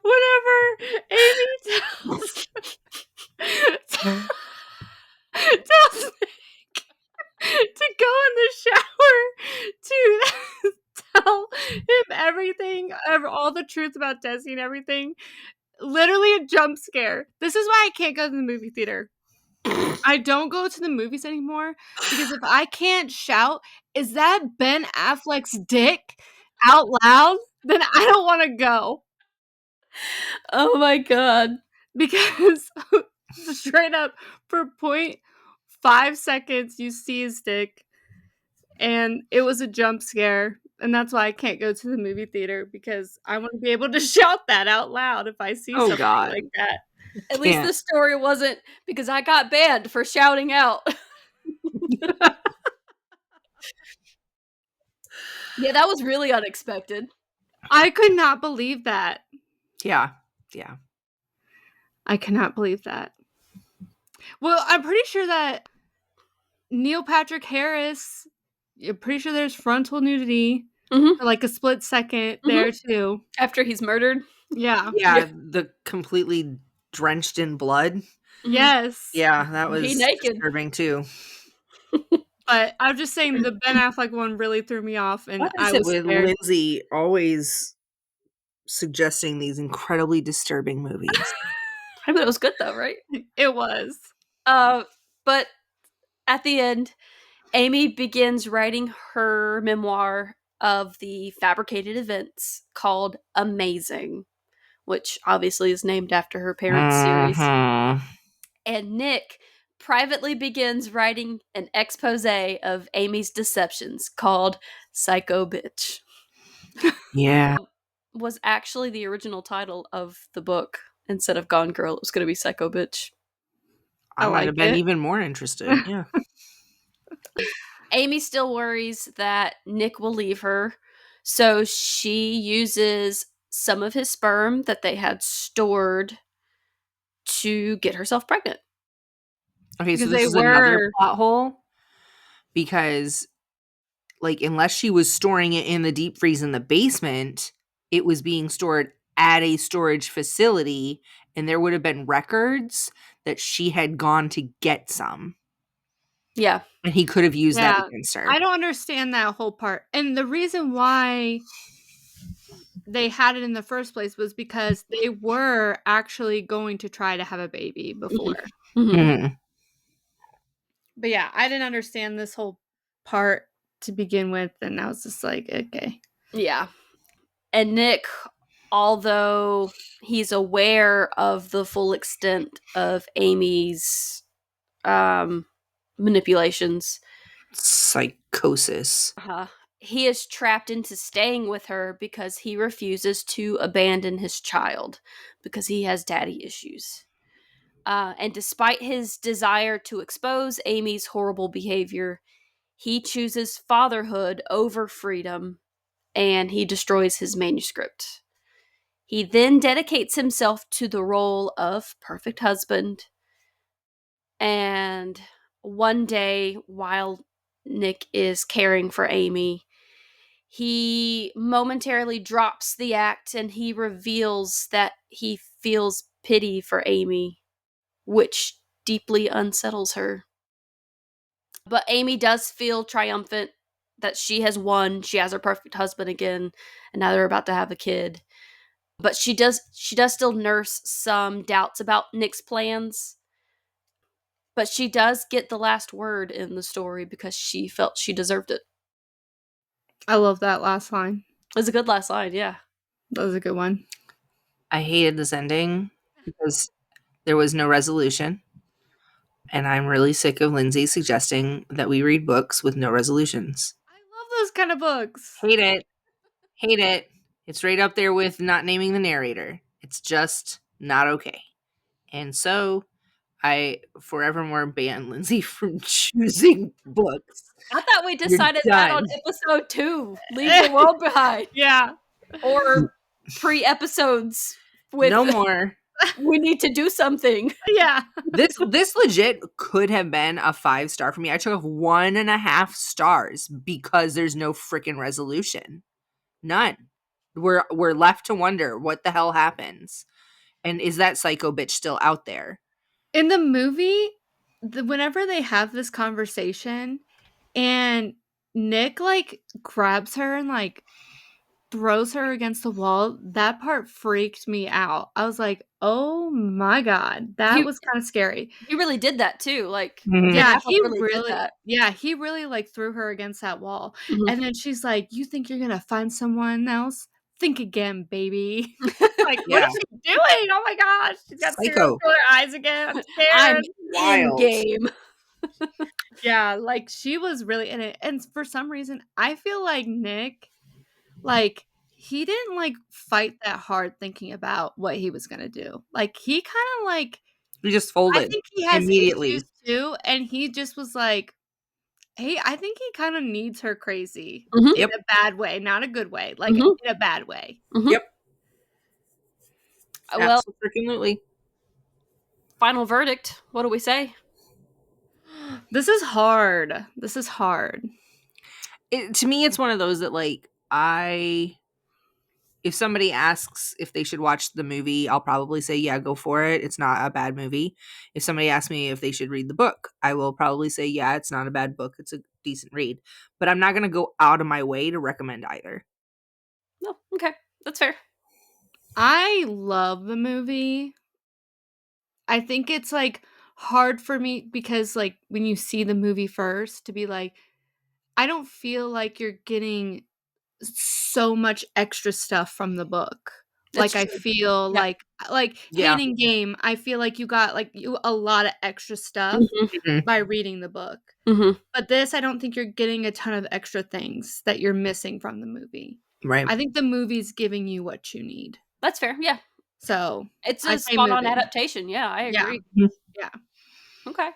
Speaker 3: whenever Amy tells Nick to go in the shower to tell him everything, all the truth about Desi and everything. Literally a jump scare. This is why I can't go to the movie theater. I don't go to the movies anymore because if I can't shout, is that Ben Affleck's dick out loud? Then I don't want to go.
Speaker 1: Oh my god.
Speaker 3: Because straight up, for 0.5 seconds, you see his dick, and it was a jump scare. And that's why I can't go to the movie theater, because I want to be able to shout that out loud if I see something
Speaker 2: God.
Speaker 3: like that.
Speaker 1: At least the story wasn't because I got banned for shouting out. Yeah, that was really unexpected.
Speaker 3: I could not believe that.
Speaker 2: Yeah. Yeah.
Speaker 3: I cannot believe that. Well, I'm pretty sure that Neil Patrick Harris, you're pretty sure there's frontal nudity for like a split second there too.
Speaker 1: After he's murdered.
Speaker 3: Yeah.
Speaker 2: Yeah. The completely drenched in blood.
Speaker 3: Yes.
Speaker 2: Yeah, that was
Speaker 1: He naked.
Speaker 2: disturbing too.
Speaker 3: But I'm just saying the Ben Affleck one really threw me off, and
Speaker 2: What
Speaker 3: I
Speaker 2: is it
Speaker 3: was
Speaker 2: with
Speaker 3: scared.
Speaker 2: Lindsay always suggesting these incredibly disturbing movies?
Speaker 1: I bet it was good though, right?
Speaker 3: It was.
Speaker 1: But at the end, Amy begins writing her memoir of the fabricated events called Amazing, which obviously is named after her parents' series. And Nick privately begins writing an expose of Amy's deceptions called Psycho Bitch.
Speaker 2: Yeah.
Speaker 1: Was actually the original title of the book. Instead of Gone Girl, it was going to be Psycho Bitch.
Speaker 2: I might have been even more interested. Yeah.
Speaker 1: Amy still worries that Nick will leave her, so she uses some of his sperm that they had stored to get herself pregnant.
Speaker 2: Okay, so
Speaker 3: Because
Speaker 2: this
Speaker 3: they
Speaker 2: is another
Speaker 3: were.
Speaker 2: plot hole because, like, unless she was storing it in the deep freeze in the basement, it was being stored at a storage facility, and there would have been records that she had gone to get some.
Speaker 1: Yeah.
Speaker 2: And he could have used that against her.
Speaker 3: I don't understand that whole part. And the reason why they had it in the first place was because they were actually going to try to have a baby before.
Speaker 1: Mm-hmm.
Speaker 2: Mhm.
Speaker 3: But yeah, I didn't understand this whole part to begin with, and I was just like, okay.
Speaker 1: Yeah. And Nick, although he's aware of the full extent of Amy's manipulations,
Speaker 2: Psychosis.
Speaker 1: he is trapped into staying with her because he refuses to abandon his child because he has daddy issues. And despite his desire to expose Amy's horrible behavior, he chooses fatherhood over freedom, and he destroys his manuscript. He then dedicates himself to the role of perfect husband. And one day, while Nick is caring for Amy, he momentarily drops the act and he reveals that he feels pity for Amy, which deeply unsettles her. But Amy does feel triumphant that she has won. She has her perfect husband again, and now they're about to have a kid. But she does still nurse some doubts about Nick's plans. But she does get the last word in the story because she felt she deserved it.
Speaker 3: I love that last line.
Speaker 1: It was a good last line, yeah.
Speaker 3: That was a good one.
Speaker 2: I hated this ending because there was no resolution. And I'm really sick of Lindsey suggesting that we read books with no resolutions.
Speaker 3: I love those kind of books.
Speaker 2: Hate it. Hate it. It's right up there with not naming the narrator. It's just not okay. And so I forevermore ban Lindsey from choosing books.
Speaker 1: I thought we decided that on episode 2. Leave the world behind.
Speaker 3: Yeah.
Speaker 1: Or pre-episodes with
Speaker 2: no more.
Speaker 1: We need to do something.
Speaker 3: Yeah.
Speaker 2: This legit could have been a 5-star for me. I took 1.5 stars because there's no freaking resolution. None. We're left to wonder what the hell happens. And is that psycho bitch still out there?
Speaker 3: In the movie, whenever they have this conversation and Nick like grabs her and like throws her against the wall, that part freaked me out. I was like, oh my god, that was kind of scary.
Speaker 1: He really did that too. Like,
Speaker 3: yeah, he
Speaker 1: did
Speaker 3: really
Speaker 1: that.
Speaker 3: Yeah, he really like threw her against that wall.
Speaker 1: Mhm.
Speaker 3: And then she's like, you think you're gonna find someone else? Think again, baby. Like, what
Speaker 2: Yeah.
Speaker 3: is she doing? Oh my gosh, she's got serial killer eyes again. I'm scared.
Speaker 1: I'm in game.
Speaker 3: Yeah, like she was really in it. And for some reason, I feel like Nick, like, he didn't like fight that hard thinking about what he was gonna do. Like, he kind of like,
Speaker 2: He just folded.
Speaker 3: I think he has
Speaker 2: immediately
Speaker 3: issues too, and he just was like, hey, I think he kind of needs her crazy
Speaker 1: Mhm.
Speaker 3: in a bad way, not a good way, like
Speaker 1: Mhm.
Speaker 3: in a bad way.
Speaker 1: Mhm.
Speaker 2: Yep.
Speaker 1: Well,
Speaker 2: absolutely.
Speaker 1: Final verdict. What do we say?
Speaker 3: This is hard. This is hard.
Speaker 2: To me, it's one of those that like if somebody asks if they should watch the movie, I'll probably say, yeah, go for it. It's not a bad movie. If somebody asks me if they should read the book, I will probably say, yeah, it's not a bad book. It's a decent read. But I'm not going to go out of my way to recommend either.
Speaker 1: No, okay. That's fair.
Speaker 3: I love the movie. I think it's like hard for me because like when you see the movie first to be like, I don't feel like you're getting so much extra stuff from the book.
Speaker 1: That's
Speaker 3: Like I
Speaker 1: true.
Speaker 3: feel
Speaker 1: Yeah.
Speaker 3: like
Speaker 2: Yeah.
Speaker 3: Hating Game, I feel like you got like a lot of extra stuff
Speaker 1: Mhm.
Speaker 3: by reading the book.
Speaker 1: Mhm.
Speaker 3: But this, I don't think you're getting a ton of extra things that you're missing from the movie.
Speaker 2: Right.
Speaker 3: I think the movie's giving you what you need.
Speaker 1: That's fair. Yeah.
Speaker 3: So
Speaker 1: It's
Speaker 3: I
Speaker 1: a
Speaker 3: say
Speaker 1: spot on
Speaker 3: movie.
Speaker 1: adaptation. Yeah, I
Speaker 3: Yeah.
Speaker 1: agree.
Speaker 3: Yeah.
Speaker 1: Okay.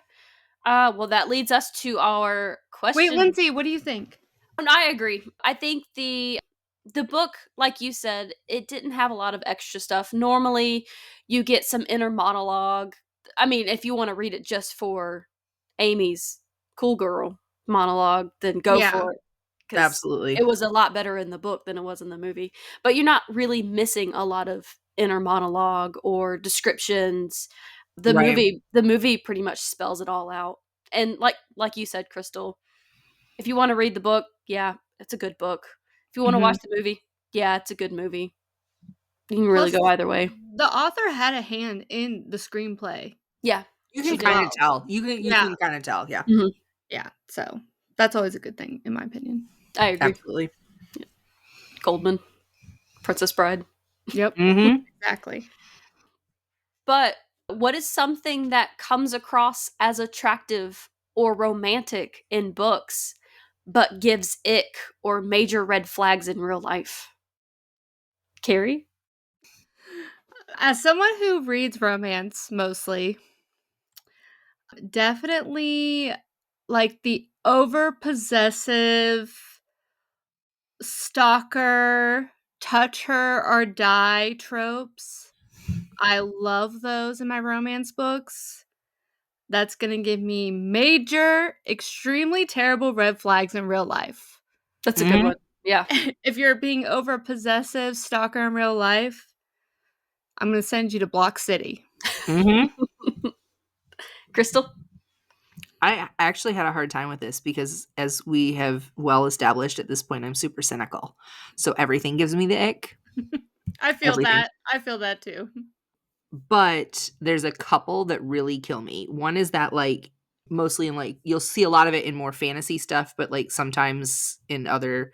Speaker 1: Well, that leads us to our question.
Speaker 3: Wait, Lindsey, what do you think?
Speaker 1: I agree. I think the book, like you said, it didn't have a lot of extra stuff. Normally, you get some inner monologue. I mean, if you want to read it just for Amy's cool girl monologue, then go
Speaker 3: Yeah.
Speaker 1: for it. 'Cause
Speaker 2: Absolutely.
Speaker 1: it was a lot better in the book than it was in the movie. But you're not really missing a lot of inner monologue or descriptions. The
Speaker 2: Right.
Speaker 1: movie pretty much spells it all out. And like you said, Crystal, if you want to read the book, yeah, it's a good book. If you want to watch the movie, yeah, it's a good movie. You can really
Speaker 3: Plus,
Speaker 1: go either way.
Speaker 3: The author had a hand in the screenplay.
Speaker 1: Yeah.
Speaker 2: You
Speaker 1: She
Speaker 2: can
Speaker 1: did.
Speaker 2: kind of tell. You can
Speaker 3: Yeah.
Speaker 2: kind of tell. Yeah.
Speaker 1: Mhm.
Speaker 3: Yeah. So That's always a good thing, in my opinion.
Speaker 1: I agree.
Speaker 2: Absolutely.
Speaker 1: Goldman, Princess Bride.
Speaker 3: Yep.
Speaker 2: Mm-hmm.
Speaker 3: Exactly.
Speaker 1: But what is something that comes across as attractive or romantic in books, but gives ick or major red flags in real life? Keri?
Speaker 3: As someone who reads romance mostly, definitely like the over possessive stalker, touch her or die tropes. I love those in my romance books. That's going to give me major, extremely terrible red flags in real life.
Speaker 1: That's a good one. Yeah.
Speaker 3: If you're being over possessive stalker in real life, I'm going to send you to Block City.
Speaker 2: Mm-hmm.
Speaker 1: Crystal?
Speaker 2: I actually had a hard time with this because, as we have well established at this point, I'm super cynical. So everything gives me the ick.
Speaker 3: I feel
Speaker 2: Everything.
Speaker 3: that. I feel that too.
Speaker 2: But there's a couple that really kill me. One is that, like, mostly in, like, you'll see a lot of it in more fantasy stuff, but, like, sometimes in other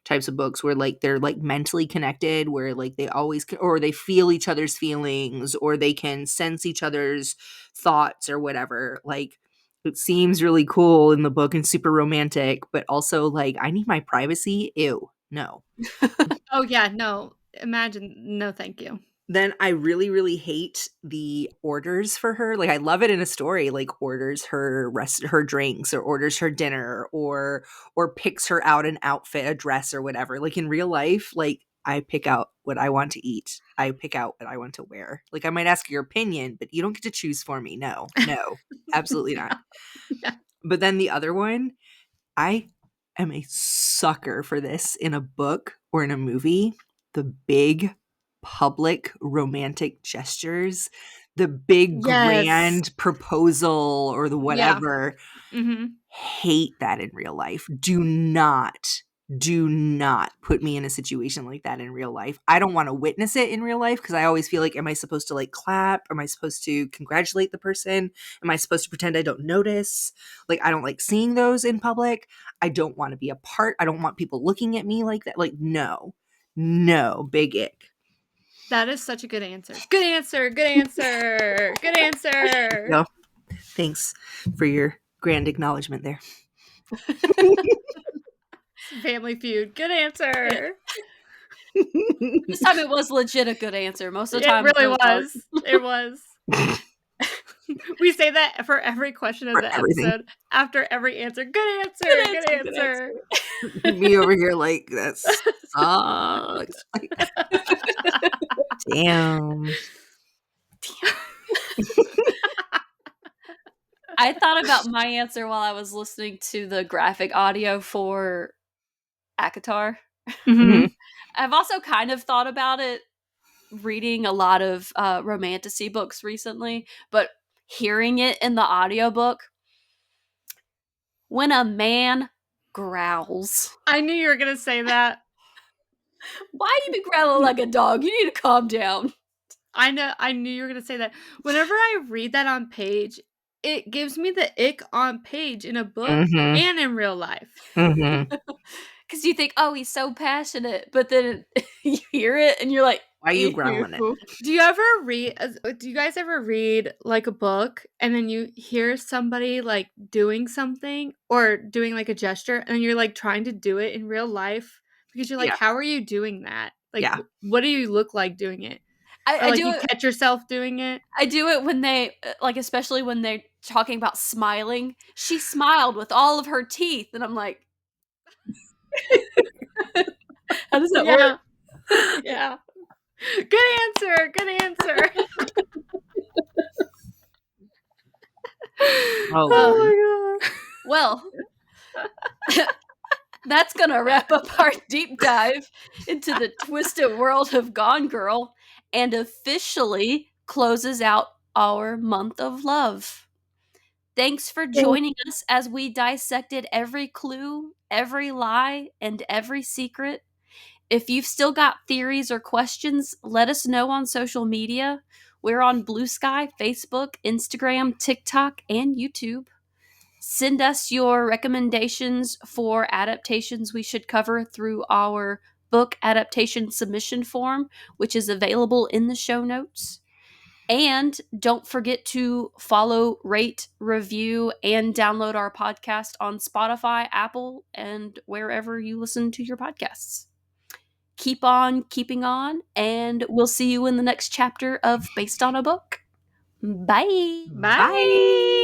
Speaker 2: types of books where, like, they're, like, mentally connected, where, like, they always or they feel each other's feelings, or they can sense each other's thoughts or whatever. Like, it seems really cool in the book and super romantic, but also, like, I need my privacy. Ew, no.
Speaker 3: Oh, yeah, no. Imagine. No, thank you.
Speaker 2: Then I really, really hate the orders for her. Like, I love it in a story, like, orders her her drinks, or orders her dinner, or picks her out an outfit, a dress, or whatever. Like, in real life, like, I pick out what I want to eat. I pick out what I want to wear. Like, I might ask your opinion, but you don't get to choose for me. No, absolutely not.
Speaker 3: Yeah.
Speaker 2: But then the other one, I am a sucker for this in a book or in a movie. The big public romantic gestures, the big
Speaker 3: Yes.
Speaker 2: grand proposal, or the
Speaker 3: Yeah.
Speaker 2: whatever.
Speaker 3: Mm-hmm.
Speaker 2: Hate that in real life. Do not put me in a situation like that in real life. I don't want to witness it in real life, because I always feel like, am I supposed to, like, clap? Am I supposed to congratulate the person? Am I supposed to pretend I don't notice? Like, I don't like seeing those in public. I don't want to be a part. I don't want people looking at me like that. Like, no, big ick.
Speaker 3: That is such a good answer. Good answer. Good answer. Good answer.
Speaker 2: No, thanks for your grand acknowledgement there.
Speaker 3: Family Feud. Good answer.
Speaker 1: This time it was legit a good answer. Most of the
Speaker 3: It
Speaker 1: time
Speaker 3: really
Speaker 1: those aren't.
Speaker 3: was. It was. We say that for every question of
Speaker 2: For
Speaker 3: the
Speaker 2: everything.
Speaker 3: episode. After every answer. Good answer. Good answer.
Speaker 2: Me over here like, that sucks. Like, damn.
Speaker 1: I thought about my answer while I was listening to the graphic audio for ACOTAR.
Speaker 3: Mm-hmm.
Speaker 1: I've also kind of thought about it reading a lot of romantasy books recently, but hearing it in the audiobook, when a man growls.
Speaker 3: I knew you were going to say that.
Speaker 1: Why you be growling like a dog? You need to calm down.
Speaker 3: I knew you were going to say that. Whenever I read that on page, it gives me the ick on page in a book and in real life.
Speaker 1: Because you think, oh, he's so passionate, but then you hear it and you're like,
Speaker 2: why are you growling it?
Speaker 3: Do you guys ever read like a book and then you hear somebody like doing something or doing like a gesture and you're like trying to do it in real life because you're like,
Speaker 2: Yeah.
Speaker 3: how are you doing that? Like,
Speaker 2: Yeah.
Speaker 3: what do you look like doing it?
Speaker 1: I
Speaker 3: Or like
Speaker 1: do
Speaker 3: you
Speaker 1: it.
Speaker 3: catch yourself doing it?
Speaker 1: I do it when they, like, especially when they're talking about smiling. She smiled with all of her teeth, and I'm like, how does that work?
Speaker 3: Yeah. Good answer. Good answer.
Speaker 2: Oh,
Speaker 3: my god.
Speaker 1: Well, that's gonna wrap up our deep dive into the twisted world of Gone Girl and officially closes out our month of love. Thanks for joining us as we dissected every clue, every lie, and every secret. If you've still got theories or questions, let us know on social media. We're on Blue Sky, Facebook, Instagram, TikTok, and YouTube. Send us your recommendations for adaptations we should cover through our book adaptation submission form, which is available in the show notes. And don't forget to follow, rate, review, and download our podcast on Spotify, Apple, and wherever you listen to your podcasts. Keep on keeping on, and we'll see you in the next chapter of Based on a Book. Bye.
Speaker 3: Bye.